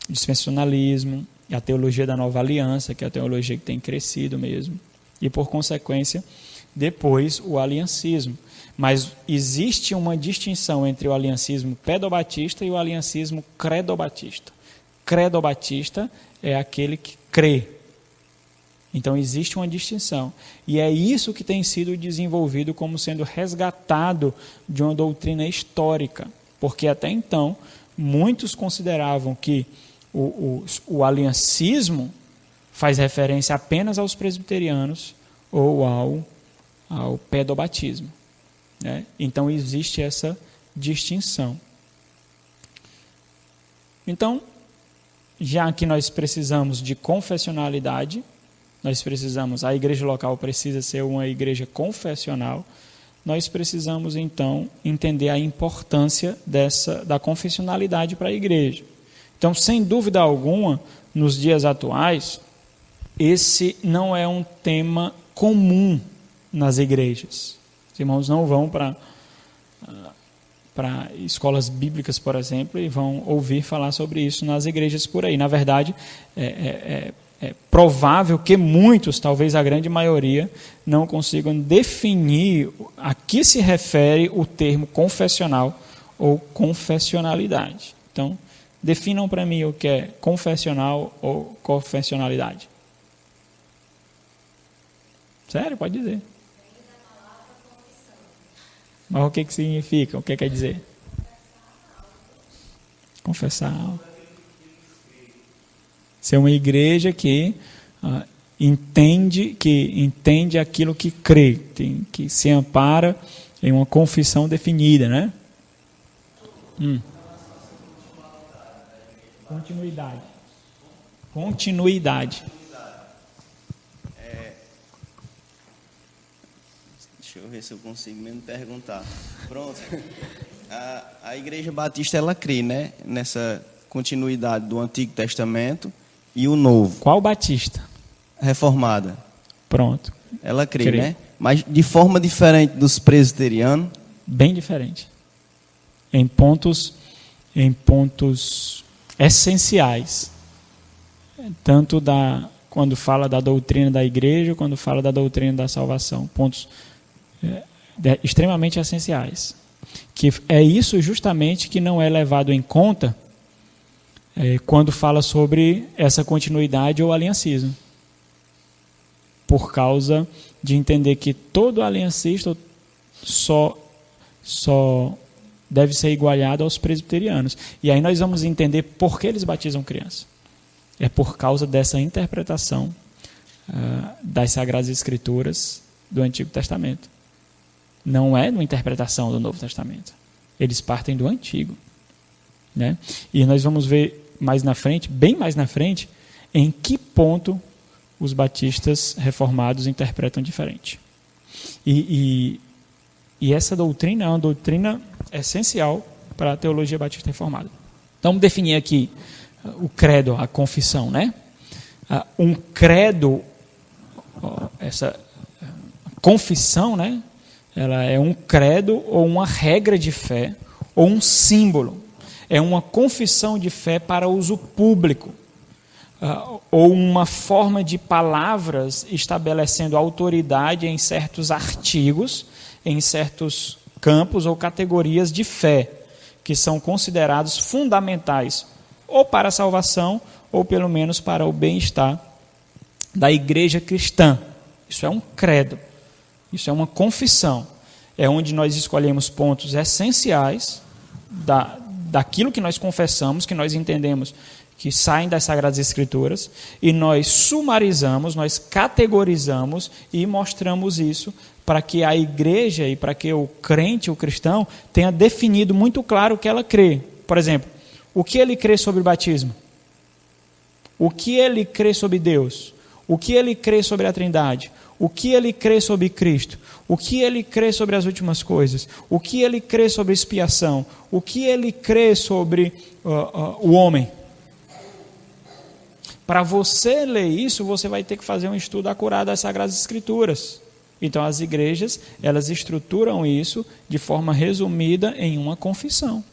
dispensacionalismo, a teologia da nova aliança, que é a teologia que tem crescido mesmo, e por consequência, depois o aliancismo. Mas existe uma distinção entre o aliancismo pedobatista e o aliancismo credobatista. Credobatista é aquele que crê. Então existe uma distinção. E é isso que tem sido desenvolvido como sendo resgatado de uma doutrina histórica. Porque até então, muitos consideravam que o aliancismo faz referência apenas aos presbiterianos ou ao pedobatismo, né? Então existe essa distinção. Então, já que nós precisamos de confessionalidade, a igreja local precisa ser uma igreja confessional, nós precisamos então entender a importância da confessionalidade para a igreja. Então, sem dúvida alguma, nos dias atuais, esse não é um tema comum nas igrejas. Os irmãos não vão para escolas bíblicas, por exemplo, e vão ouvir falar sobre isso nas igrejas por aí. Na verdade, é provável que muitos, talvez a grande maioria, não consigam definir a que se refere o termo confessional ou confessionalidade. Então, definam para mim o que é confessional ou confessionalidade. Sério? Pode dizer. Mas o que significa? O que quer dizer? Confessar algo. Ser uma igreja que entende aquilo que crê, que se ampara em uma confissão definida, né? Continuidade. Deixa eu ver se eu consigo mesmo perguntar. Pronto. A Igreja Batista, ela crê, né, nessa continuidade do Antigo Testamento e o Novo. Qual Batista? Reformada. Pronto. Ela crê, né? Mas de forma diferente dos presbiterianos. Bem diferente. Em pontos essenciais. Tanto quando fala da doutrina da igreja, quando fala da doutrina da salvação. Pontos extremamente essenciais. Que é isso justamente que não é levado em conta quando fala sobre essa continuidade ou aliancismo. Por causa de entender que todo aliancista só deve ser igualado aos presbiterianos. E aí nós vamos entender por que eles batizam crianças. É por causa dessa interpretação das Sagradas Escrituras do Antigo Testamento. Não é uma interpretação do Novo Testamento. Eles partem do Antigo, né? E nós vamos ver mais na frente, bem mais na frente, em que ponto os batistas reformados interpretam diferente. E essa doutrina é uma doutrina essencial para a teologia batista reformada. Então, vamos definir aqui o credo, a confissão, né? Um credo, essa confissão, né? Ela é um credo ou uma regra de fé ou um símbolo. É uma confissão de fé para uso público. Ou uma forma de palavras estabelecendo autoridade em certos artigos, em certos campos ou categorias de fé, que são considerados fundamentais ou para a salvação ou pelo menos para o bem-estar da igreja cristã. Isso é um credo, isso é uma confissão. É onde nós escolhemos pontos essenciais daquilo que nós confessamos, que nós entendemos que saem das Sagradas Escrituras, e nós sumarizamos, nós categorizamos e mostramos isso para que a igreja e para que o crente, o cristão, tenha definido muito claro o que ela crê. Por exemplo, o que ele crê sobre o batismo? O que ele crê sobre Deus? O que ele crê sobre a Trindade? O que ele crê sobre Cristo? O que ele crê sobre as últimas coisas? O que ele crê sobre expiação? O que ele crê sobre o homem? Para você ler isso, você vai ter que fazer um estudo acurado das Sagradas Escrituras. Então, as igrejas, elas estruturam isso de forma resumida em uma confissão.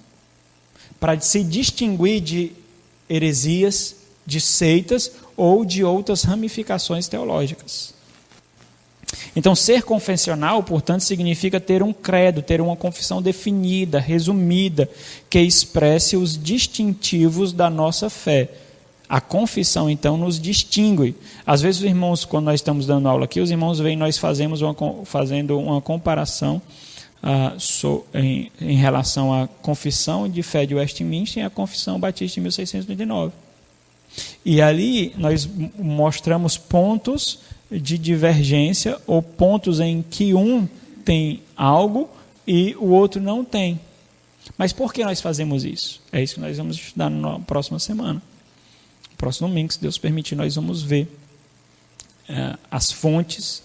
Para se distinguir de heresias, de seitas ou de outras ramificações teológicas. Então, ser confessional, portanto, significa ter um credo, ter uma confissão definida, resumida, que expresse os distintivos da nossa fé. A confissão, então, nos distingue. Às vezes, os irmãos, quando nós estamos dando aula aqui, os irmãos veem nós fazendo uma comparação em relação à confissão de fé de Westminster e à confissão batista de 1689. E ali nós mostramos pontos de divergência ou pontos em que um tem algo e o outro não tem. Mas por que nós fazemos isso? É isso que nós vamos estudar na próxima semana. No próximo domingo, se Deus permitir, nós vamos ver as fontes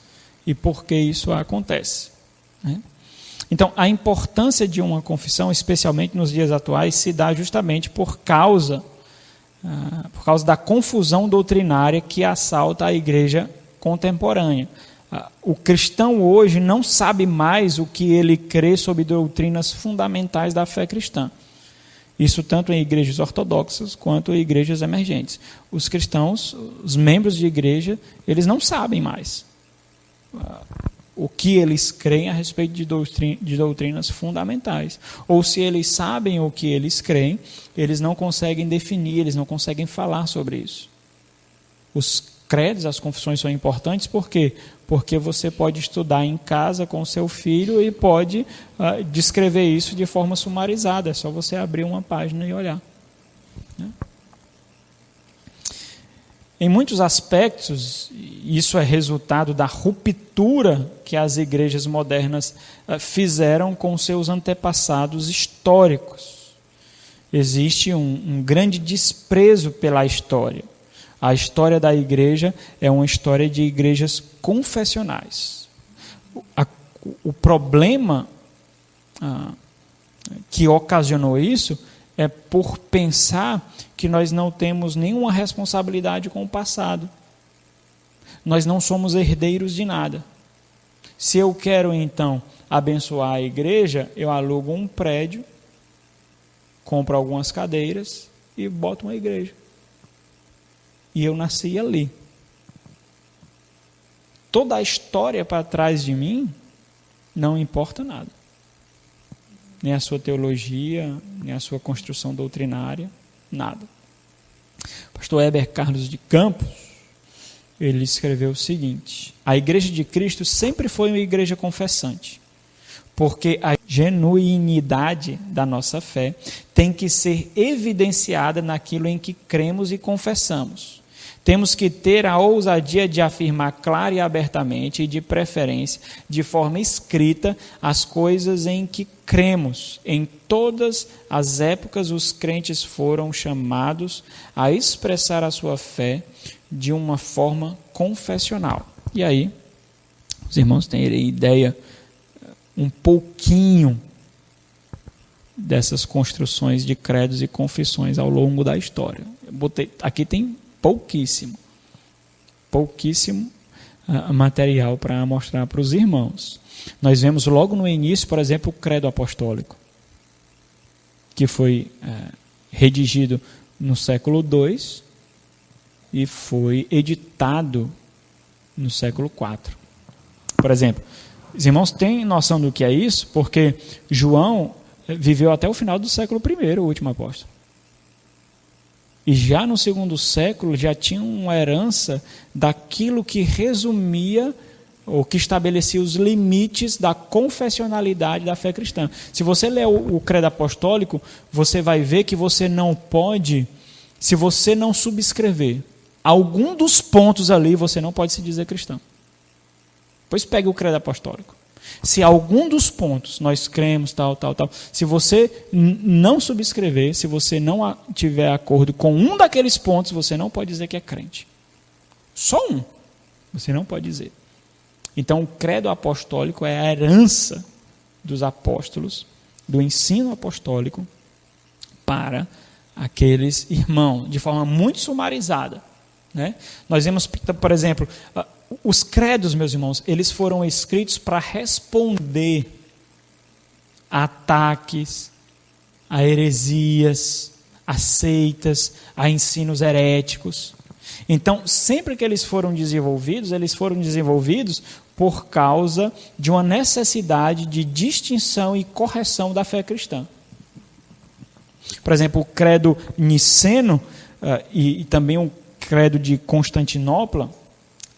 e por que isso acontece. Né? Então, a importância de uma confissão, especialmente nos dias atuais, se dá justamente por causa da confusão doutrinária que assalta a igreja contemporânea. O cristão hoje não sabe mais o que ele crê sobre doutrinas fundamentais da fé cristã. Isso tanto em igrejas ortodoxas quanto em igrejas emergentes. Os cristãos, os membros de igreja, eles não sabem mais o que eles creem a respeito de doutrinas fundamentais. Ou se eles sabem o que eles creem, eles não conseguem definir, eles não conseguem falar sobre isso. Os credos, as confissões são importantes, por quê? Porque você pode estudar em casa com o seu filho e pode descrever isso de forma sumarizada. É só você abrir uma página e olhar. Né? Em muitos aspectos, isso é resultado da ruptura que as igrejas modernas fizeram com seus antepassados históricos. Existe um grande desprezo pela história. A história da igreja é uma história de igrejas confessionais. O problema que ocasionou isso é por pensar que nós não temos nenhuma responsabilidade com o passado. Nós não somos herdeiros de nada. Se eu quero, então, abençoar a igreja, eu alugo um prédio, compro algumas cadeiras e boto uma igreja. E eu nasci ali. Toda a história para trás de mim não importa nada. Nem a sua teologia, nem a sua construção doutrinária, nada. O pastor Heber Carlos de Campos, ele escreveu o seguinte: a igreja de Cristo sempre foi uma igreja confessante, porque a genuinidade da nossa fé tem que ser evidenciada naquilo em que cremos e confessamos. Temos que ter a ousadia de afirmar clara e abertamente, e de preferência, de forma escrita, as coisas em que cremos. Em todas as épocas, os crentes foram chamados a expressar a sua fé de uma forma confessional. E aí, os irmãos têm ideia um pouquinho dessas construções de credos e confissões ao longo da história. Aqui tem pouquíssimo material para mostrar para os irmãos. Nós vemos logo no início, por exemplo, o credo apostólico, que foi redigido no século II e foi editado no século IV. Por exemplo, os irmãos têm noção do que é isso? Porque João viveu até o final do século I, o último apóstolo. E já no segundo século já tinha uma herança daquilo que resumia ou que estabelecia os limites da confessionalidade da fé cristã. Se você ler o credo apostólico, você vai ver que você não pode, se você não subscrever algum dos pontos ali, você não pode se dizer cristão. Pois pegue o credo apostólico. Se algum dos pontos nós cremos, tal, se você não subscrever, se você não tiver acordo com um daqueles pontos, você não pode dizer que é crente. Só um. Você não pode dizer. Então, o credo apostólico é a herança dos apóstolos, do ensino apostólico, para aqueles irmãos, de forma muito sumarizada. Né? Nós vemos, por exemplo, os credos, meus irmãos, eles foram escritos para responder a ataques, a heresias, a seitas, a ensinos heréticos. Então, sempre que eles foram desenvolvidos por causa de uma necessidade de distinção e correção da fé cristã. Por exemplo, o credo niceno e também o credo de Constantinopla,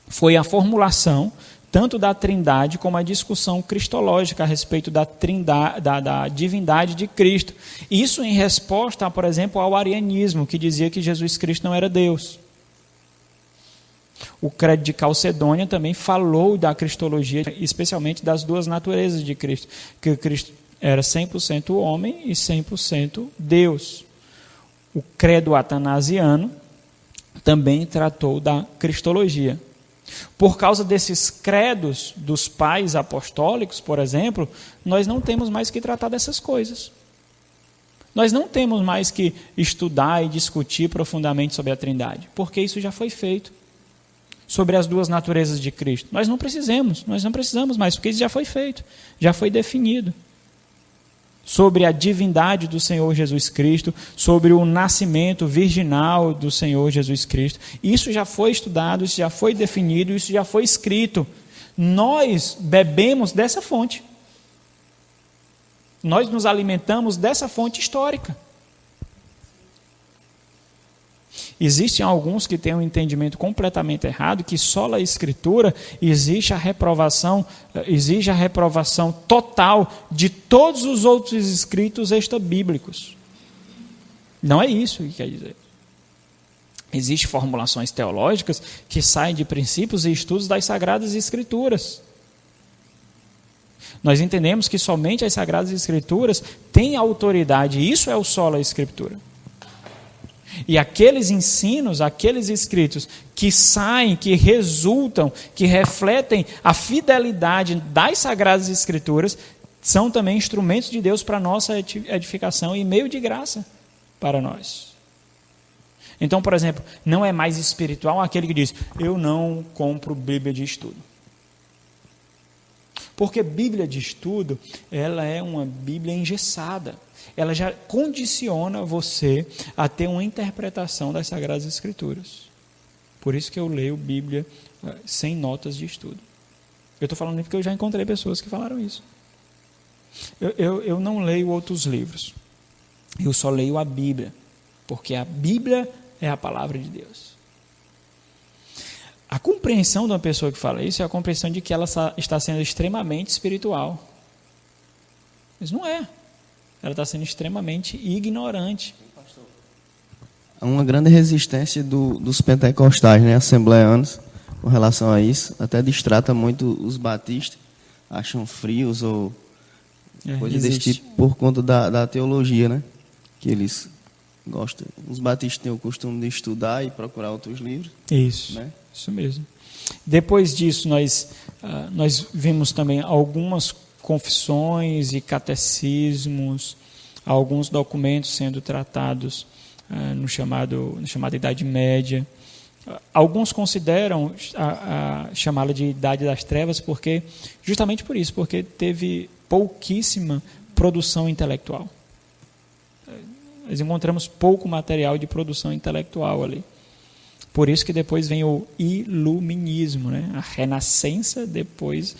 foi a formulação tanto da Trindade como a discussão cristológica a respeito da divindade de Cristo. Isso em resposta, por exemplo, ao arianismo, que dizia que Jesus Cristo não era Deus. O credo de Calcedônia também falou da cristologia, especialmente das duas naturezas de Cristo, que Cristo era 100% homem e 100% Deus. O credo atanasiano também tratou da cristologia. Por causa desses credos dos pais apostólicos, por exemplo, nós não temos mais que tratar dessas coisas. Nós não temos mais que estudar e discutir profundamente sobre a Trindade, porque isso já foi feito. Sobre as duas naturezas de Cristo. Nós não precisamos mais, porque isso já foi feito, já foi definido. Sobre a divindade do Senhor Jesus Cristo, sobre o nascimento virginal do Senhor Jesus Cristo. Isso já foi estudado, isso já foi definido, isso já foi escrito. Nós bebemos dessa fonte. Nós nos alimentamos dessa fonte histórica. Existem alguns que têm um entendimento completamente errado, que só na Escritura exige a reprovação total de todos os outros escritos extra-bíblicos. Não é isso que quer dizer. Existem formulações teológicas que saem de princípios e estudos das Sagradas Escrituras. Nós entendemos que somente as Sagradas Escrituras têm autoridade, e isso é o sola Escritura. E aqueles ensinos, aqueles escritos que saem, que resultam, que refletem a fidelidade das Sagradas Escrituras, são também instrumentos de Deus para a nossa edificação e meio de graça para nós. Então, por exemplo, não é mais espiritual aquele que diz, eu não compro Bíblia de estudo. Porque Bíblia de estudo, ela é uma Bíblia engessada. Ela já condiciona você a ter uma interpretação das Sagradas Escrituras. Por isso que eu leio Bíblia sem notas de estudo. Eu estou falando isso porque eu já encontrei pessoas que falaram isso. Eu não leio outros livros. Eu só leio a Bíblia. Porque a Bíblia é a palavra de Deus. A compreensão de uma pessoa que fala isso é a compreensão de que ela está sendo extremamente espiritual. Mas não é. Ela está sendo extremamente ignorante. Há uma grande resistência dos pentecostais, né, assembleanos, com relação a isso. Até distrata muito os batistas, acham frios ou coisa desse tipo, por conta da teologia, né, que eles gostam. Os batistas têm o costume de estudar e procurar outros livros. Isso, né? Isso mesmo. Depois disso, nós vimos também algumas confissões e catecismos, alguns documentos sendo tratados na chamada Idade Média. Alguns consideram chamá-la de Idade das Trevas justamente por isso, porque teve pouquíssima produção intelectual. Nós encontramos pouco material de produção intelectual ali. Por isso que depois vem o iluminismo, né? A renascença depois...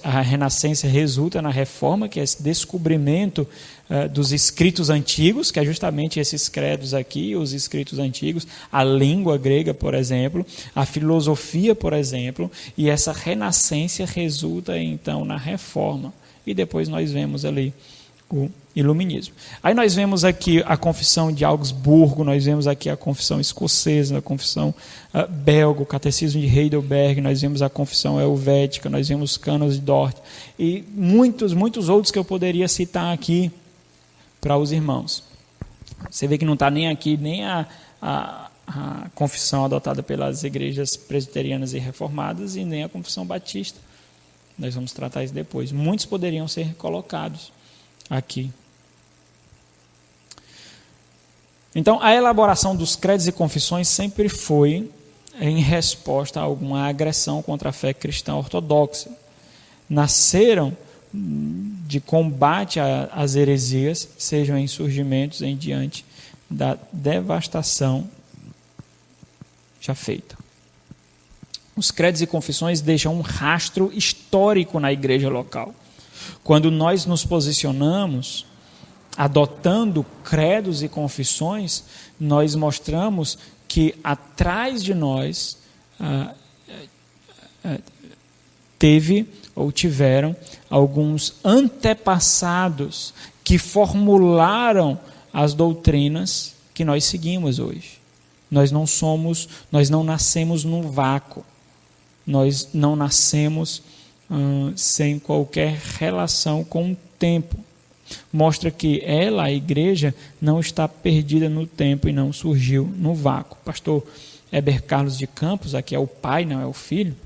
A renascença resulta na reforma, que é esse descobrimento dos escritos antigos, que é justamente esses credos aqui, os escritos antigos, a língua grega, por exemplo, a filosofia, por exemplo, e essa renascença resulta então na reforma. E depois nós vemos ali o iluminismo. Aí nós vemos aqui a confissão de Augsburgo, nós vemos aqui a confissão escocesa, a confissão belga, o catecismo de Heidelberg, nós vemos a confissão helvética, nós vemos os cânones de Dort e muitos outros que eu poderia citar aqui para os irmãos. Você vê que não está nem aqui nem a confissão adotada pelas igrejas presbiterianas e reformadas e nem a confissão batista. Nós vamos tratar isso depois. Muitos poderiam ser colocados aqui. Então, a elaboração dos credos e confissões sempre foi em resposta a alguma agressão contra a fé cristã ortodoxa. Nasceram de combate às heresias, sejam em surgimentos em diante da devastação já feita. Os credos e confissões deixam um rastro histórico na igreja local. Quando nós nos posicionamos adotando credos e confissões, nós mostramos que atrás de nós teve ou tiveram alguns antepassados que formularam as doutrinas que nós seguimos hoje. Nós não nascemos num vácuo. Nós não nascemos sem qualquer relação com o tempo. Mostra que a igreja, não está perdida no tempo e não surgiu no vácuo. Pastor Heber Carlos de Campos, aqui é o pai, não é o filho,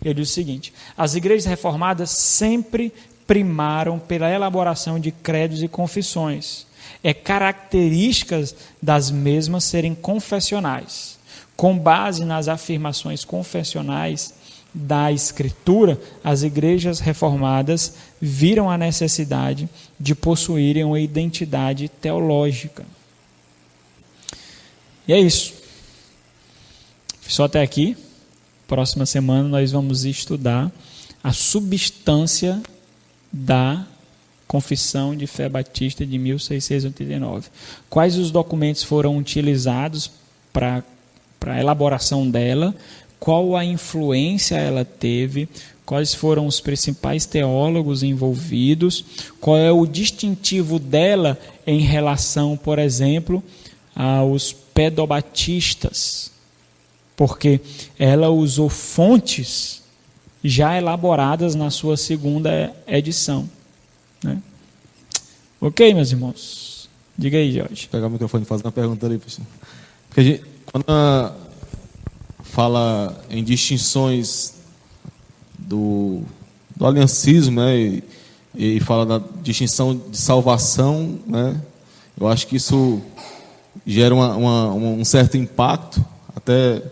ele diz o seguinte: as igrejas reformadas sempre primaram pela elaboração de credos e confissões. É características das mesmas serem confessionais. Com base nas afirmações confessionais da Escritura, as igrejas reformadas viram a necessidade de possuírem uma identidade teológica. E é isso. Só até aqui. Próxima semana nós vamos estudar a substância da Confissão de Fé Batista de 1689. Quais os documentos foram utilizados para a elaboração dela, qual a influência ela teve, quais foram os principais teólogos envolvidos, qual é o distintivo dela em relação, por exemplo, aos pedobatistas, porque ela usou fontes já elaboradas na sua segunda edição. Né? Ok, meus irmãos? Diga aí, Jorge. Vou pegar o microfone e fazer uma pergunta ali, pessoal. Porque a gente, quando fala em distinções do aliancismo, né, e fala da distinção de salvação, né, eu acho que isso gera um certo impacto. Até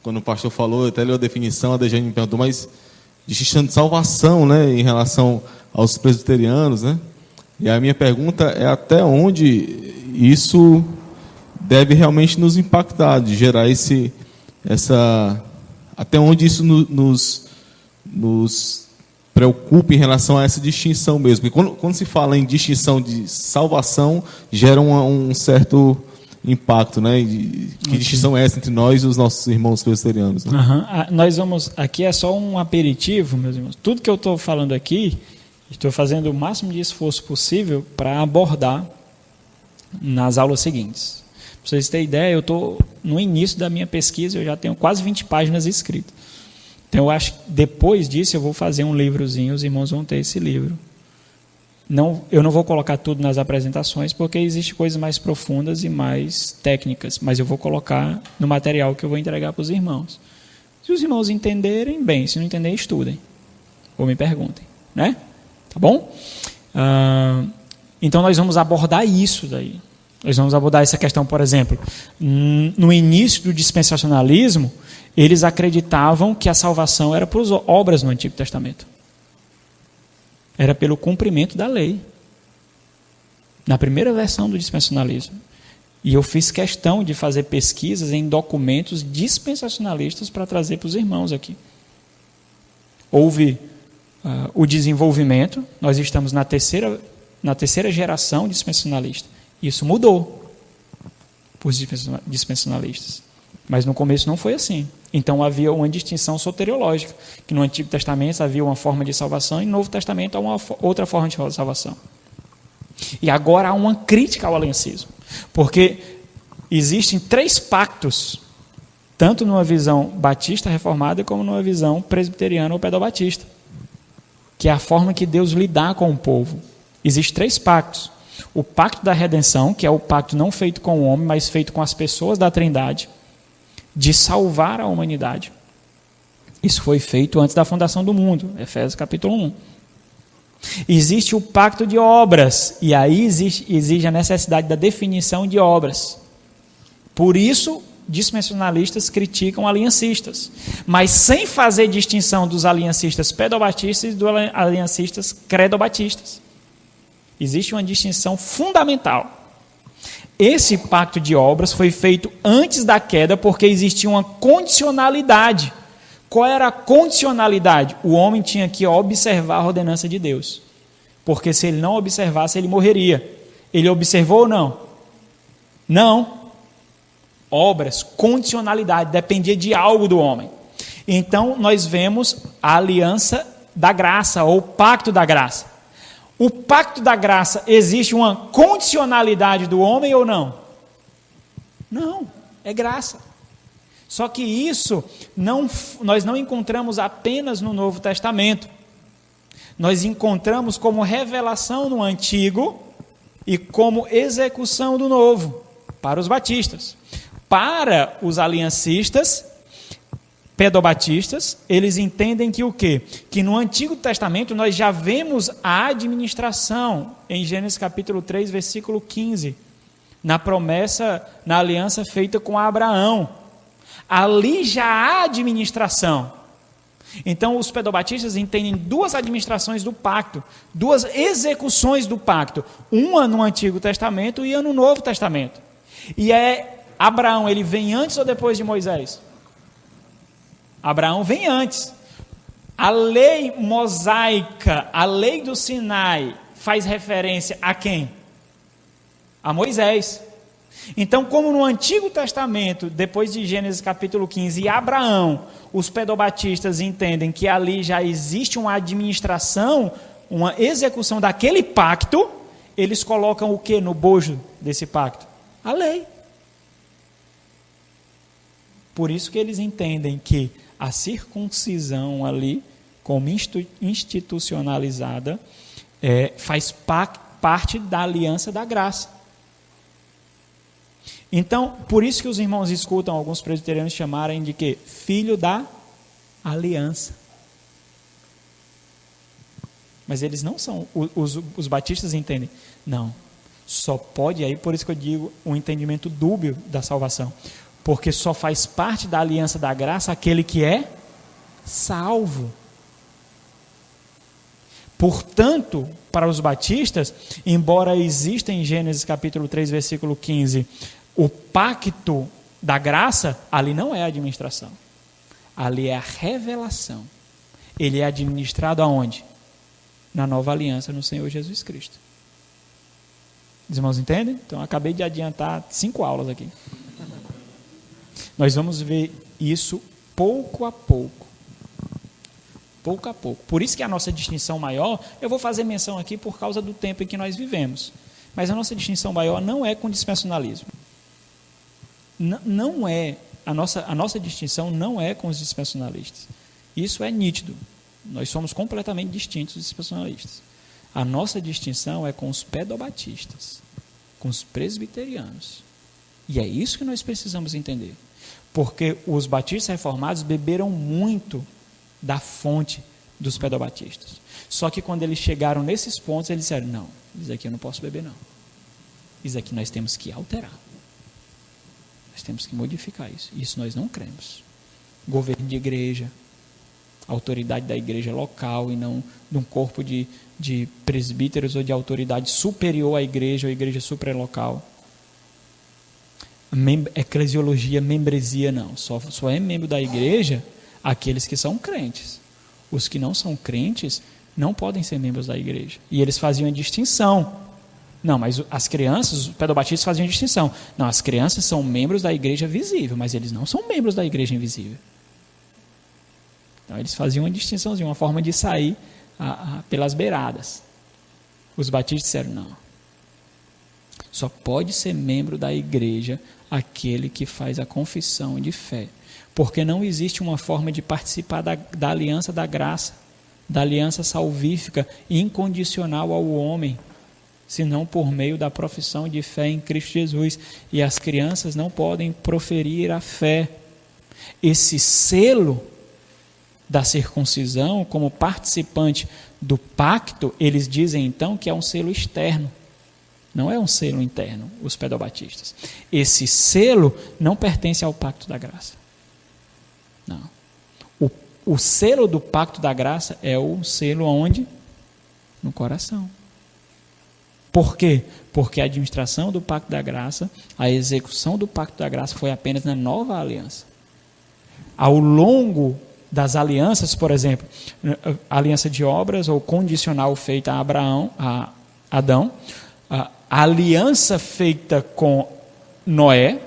quando o pastor falou, até leu a definição, a Dejane me perguntou, mas distinção de salvação, né, em relação aos presbiterianos, né? E a minha pergunta é até onde isso deve realmente nos impactar, de gerar até onde isso nos preocupa em relação a essa distinção mesmo. Porque quando se fala em distinção de salvação, gera um certo impacto, né? Que distinção é essa entre nós e os nossos irmãos presbiterianos? Né? Nós vamos, aqui é só um aperitivo, meus irmãos. Tudo que eu estou falando aqui, estou fazendo o máximo de esforço possível para abordar nas aulas seguintes. Para vocês terem ideia, eu estou no início da minha pesquisa, eu já tenho quase 20 páginas escritas. Então, eu acho que depois disso eu vou fazer um livrozinho, os irmãos vão ter esse livro. Eu não vou colocar tudo nas apresentações, porque existem coisas mais profundas e mais técnicas, mas eu vou colocar no material que eu vou entregar para os irmãos. Se os irmãos entenderem, bem, se não entenderem, estudem. Ou me perguntem, né? Tá bom? Então, nós vamos abordar isso daí. Nós vamos abordar essa questão, por exemplo, no início do dispensacionalismo, eles acreditavam que a salvação era por obras no Antigo Testamento. Era pelo cumprimento da lei. Na primeira versão do dispensacionalismo. E eu fiz questão de fazer pesquisas em documentos dispensacionalistas para trazer para os irmãos aqui. Houve o desenvolvimento, nós estamos na terceira geração dispensacionalista. Isso mudou para os dispensacionalistas. Mas no começo não foi assim. Então havia uma distinção soteriológica, que no Antigo Testamento havia uma forma de salvação e no Novo Testamento há uma outra forma de salvação. E agora há uma crítica ao aliancismo, porque existem 3 pactos, tanto numa visão batista reformada como numa visão presbiteriana ou pedobatista, que é a forma que Deus lidar com o povo. Existem 3 pactos. O pacto da redenção, que é o pacto não feito com o homem, mas feito com as pessoas da Trindade, de salvar a humanidade. Isso foi feito antes da fundação do mundo, Efésios capítulo 1. Existe o pacto de obras, e aí exige a necessidade da definição de obras. Por isso, dispensacionalistas criticam aliancistas, mas sem fazer distinção dos aliancistas pedobatistas e dos aliancistas credobatistas. Existe uma distinção fundamental. Esse pacto de obras foi feito antes da queda porque existia uma condicionalidade. Qual era a condicionalidade? O homem tinha que observar a ordenança de Deus. porque se ele não observasse, ele morreria. Ele observou ou não? Não. Obras, condicionalidade, dependia de algo do homem. Então, nós vemos a aliança da graça, ou o pacto da graça. O pacto da graça, existe uma condicionalidade do homem ou não? Não, é graça. Só que isso nós não encontramos apenas no Novo Testamento. Nós encontramos como revelação no Antigo e como execução do Novo, para os batistas. Para os aliancistas, pedobatistas, eles entendem que o quê? Que no Antigo Testamento nós já vemos a administração, em Gênesis capítulo 3, versículo 15, na promessa, na aliança feita com Abraão. Ali já há administração. Então os pedobatistas entendem duas administrações do pacto, duas execuções do pacto, uma no Antigo Testamento e uma no Novo Testamento. E Abraão, ele vem antes ou depois de Moisés? Abraão vem antes. A lei mosaica, a lei do Sinai, faz referência a quem? A Moisés. Então, como no Antigo Testamento, depois de Gênesis capítulo 15, e Abraão, os pedobatistas entendem que ali já existe uma administração, uma execução daquele pacto, eles colocam o que no bojo desse pacto? A lei. Por isso que eles entendem que a circuncisão ali, como institucionalizada, faz parte da aliança da graça. Então, por isso que os irmãos escutam alguns presbiterianos chamarem de quê? Filho da aliança. Mas eles não são, os batistas entendem, não, só pode, aí por isso que eu digo, um entendimento dúbio da salvação, porque só faz parte da aliança da graça aquele que é salvo. Portanto, para os batistas, embora exista em Gênesis capítulo 3, versículo 15, o pacto da graça, ali não é a administração, ali é a revelação. Ele é administrado aonde? Na nova aliança no Senhor Jesus Cristo. Os irmãos entendem? Então, eu acabei de adiantar 5 aulas aqui. Nós vamos ver isso pouco a pouco. Pouco a pouco. Por isso que a nossa distinção maior, eu vou fazer menção aqui por causa do tempo em que nós vivemos. Mas a nossa distinção maior não é com dispensacionalismo. Não é. A nossa distinção não é com os dispensacionalistas. Isso é nítido. Nós somos completamente distintos dos dispensacionalistas. A nossa distinção é com os pedobatistas, com os presbiterianos. E é isso que nós precisamos entender. Porque os batistas reformados beberam muito da fonte dos pedobatistas. Só que quando eles chegaram nesses pontos, eles disseram, não, isso aqui eu não posso beber não. Isso aqui nós temos que alterar. Nós temos que modificar isso. Isso nós não cremos. Governo de igreja, autoridade da igreja local e não de um corpo de presbíteros ou de autoridade superior à igreja ou igreja supralocal. Eclesiologia, membresia, não. Só é membro da igreja aqueles que são crentes. Os que não são crentes não podem ser membros da igreja. E eles faziam a distinção. Não, mas as crianças, os pedobatistas faziam a distinção. Não, as crianças são membros da igreja visível, mas eles não são membros da igreja invisível. Então eles faziam uma distinçãozinha, uma forma de sair pelas beiradas. Os batistas disseram, não. Só pode ser membro da igreja aquele que faz a confissão de fé. Porque não existe uma forma de participar da aliança da graça, da aliança salvífica incondicional ao homem, senão por meio da profissão de fé em Cristo Jesus. E as crianças não podem proferir a fé. Esse selo da circuncisão, como participante do pacto, eles dizem então que é um selo externo. Não é um selo interno, os pedobatistas. Esse selo não pertence ao pacto da graça. Não. O selo do pacto da graça é o selo onde? No coração. Por quê? Porque a administração do pacto da graça, a execução do pacto da graça foi apenas na nova aliança. Ao longo das alianças, por exemplo, a aliança de obras ou condicional feita a Adão, a aliança feita com Noé,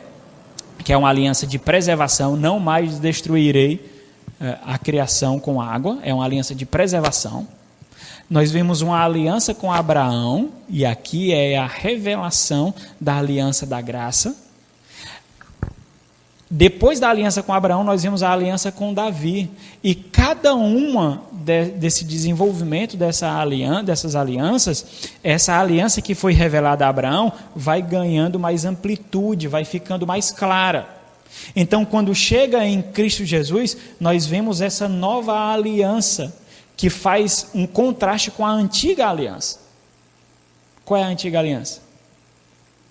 que é uma aliança de preservação, não mais destruirei a criação com água, é uma aliança de preservação. Nós vimos uma aliança com Abraão, e aqui é a revelação da aliança da graça. Depois da aliança com Abraão, nós vimos a aliança com Davi. E cada uma desse desenvolvimento dessas alianças, essa aliança que foi revelada a Abraão, vai ganhando mais amplitude, vai ficando mais clara. Então, quando chega em Cristo Jesus, nós vemos essa nova aliança, que faz um contraste com a antiga aliança. Qual é a antiga aliança?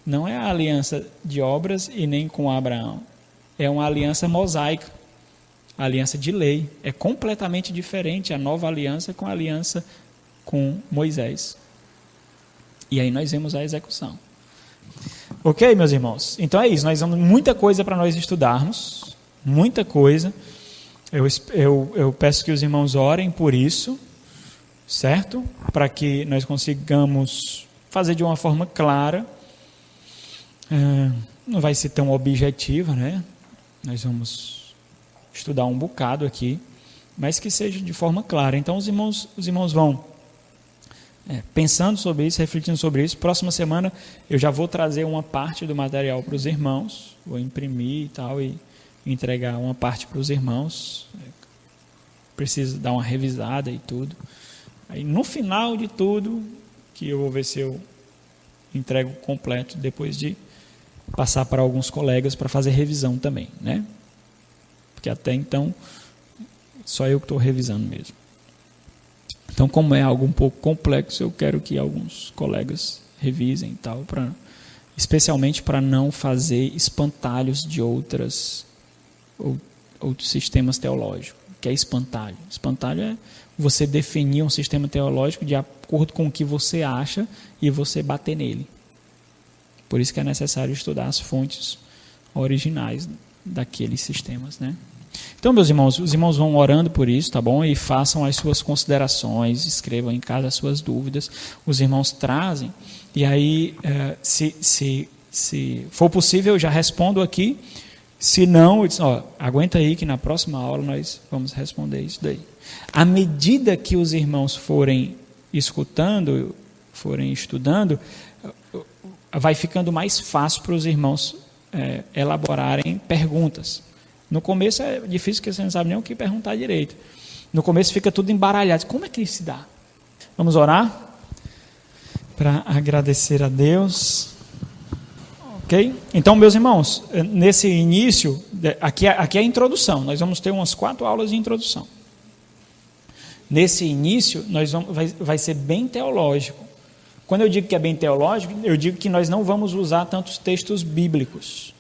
Não é a aliança de obras e nem com Abraão. É uma aliança mosaica, a aliança de lei. É completamente diferente a nova aliança com a aliança com Moisés. E aí nós vemos a execução. Ok, meus irmãos? Então é isso, nós temos muita coisa para nós estudarmos, muita coisa. Eu peço que os irmãos orem por isso, certo? Para que nós consigamos fazer de uma forma clara. Não vai ser tão objetiva, né? Nós vamos estudar um bocado aqui, mas que seja de forma clara. Então os irmãos vão pensando sobre isso, refletindo sobre isso. Próxima semana eu já vou trazer uma parte do material para os irmãos, vou imprimir e tal, e entregar uma parte para os irmãos. Preciso dar uma revisada e tudo. Aí no final de tudo, que eu vou ver se eu entrego completo, depois de passar para alguns colegas para fazer revisão também, né? Porque até então só eu que estou revisando mesmo. Então, como é algo um pouco complexo, eu quero que alguns colegas revisem e tal, especialmente para não fazer espantalhos de outros sistemas teológicos. O que é espantalho? Espantalho é você definir um sistema teológico de acordo com o que você acha e você bater nele. Por isso que é necessário estudar as fontes originais daqueles sistemas, né? Então, meus irmãos, os irmãos vão orando por isso, tá bom? E façam as suas considerações, escrevam em casa as suas dúvidas. Os irmãos trazem, e aí, se for possível, eu já respondo aqui. Se não, eu disse, aguenta aí que na próxima aula nós vamos responder isso daí. À medida que os irmãos forem escutando, forem estudando, vai ficando mais fácil para os irmãos elaborarem perguntas. No começo é difícil porque você não sabe nem o que perguntar direito. No começo fica tudo embaralhado. Como é que isso se dá? Vamos orar para agradecer a Deus. Ok? Então, meus irmãos, nesse início, aqui é a introdução. Nós vamos ter umas 4 aulas de introdução. Nesse início, vai ser bem teológico. Quando eu digo que é bem teológico, eu digo que nós não vamos usar tantos textos bíblicos,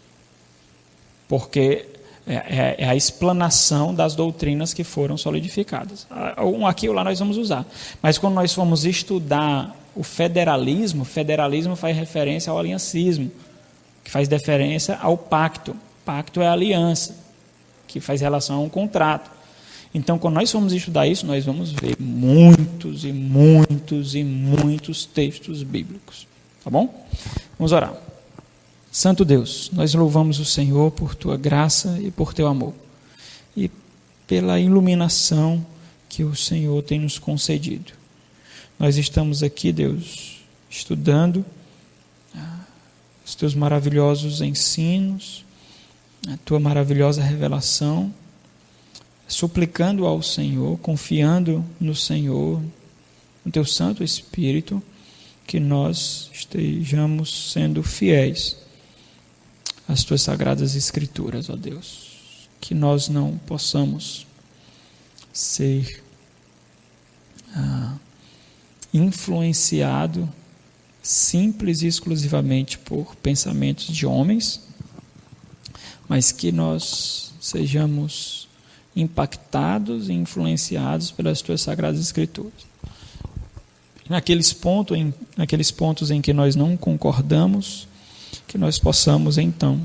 porque é a explanação das doutrinas que foram solidificadas. Aqui ou lá nós vamos usar. Mas quando nós formos estudar o federalismo faz referência ao aliancismo, que faz referência ao pacto. Pacto é a aliança, que faz relação a um contrato. Então, quando nós formos estudar isso, nós vamos ver muitos e muitos e muitos textos bíblicos. Tá bom? Vamos orar. Santo Deus, nós louvamos o Senhor por Tua graça e por Teu amor. E pela iluminação que o Senhor tem nos concedido. Nós estamos aqui, Deus, estudando os Teus maravilhosos ensinos, a Tua maravilhosa revelação, suplicando ao Senhor, confiando no Senhor, no Teu Santo Espírito, que nós estejamos sendo fiéis às Tuas Sagradas Escrituras, ó Deus. Que nós não possamos ser influenciado simples e exclusivamente por pensamentos de homens, mas que nós sejamos impactados e influenciados pelas Tuas Sagradas Escrituras. Naqueles pontos em que nós não concordamos, que nós possamos então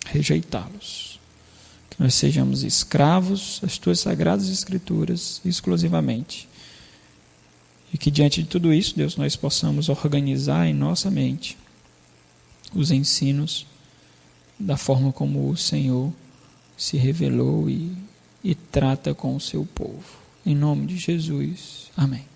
rejeitá-los. Que nós sejamos escravos das tuas sagradas escrituras exclusivamente. E que diante de tudo isso, Deus, nós possamos organizar em nossa mente os ensinos da forma como o Senhor se revelou e trata com o seu povo. Em nome de Jesus. Amém.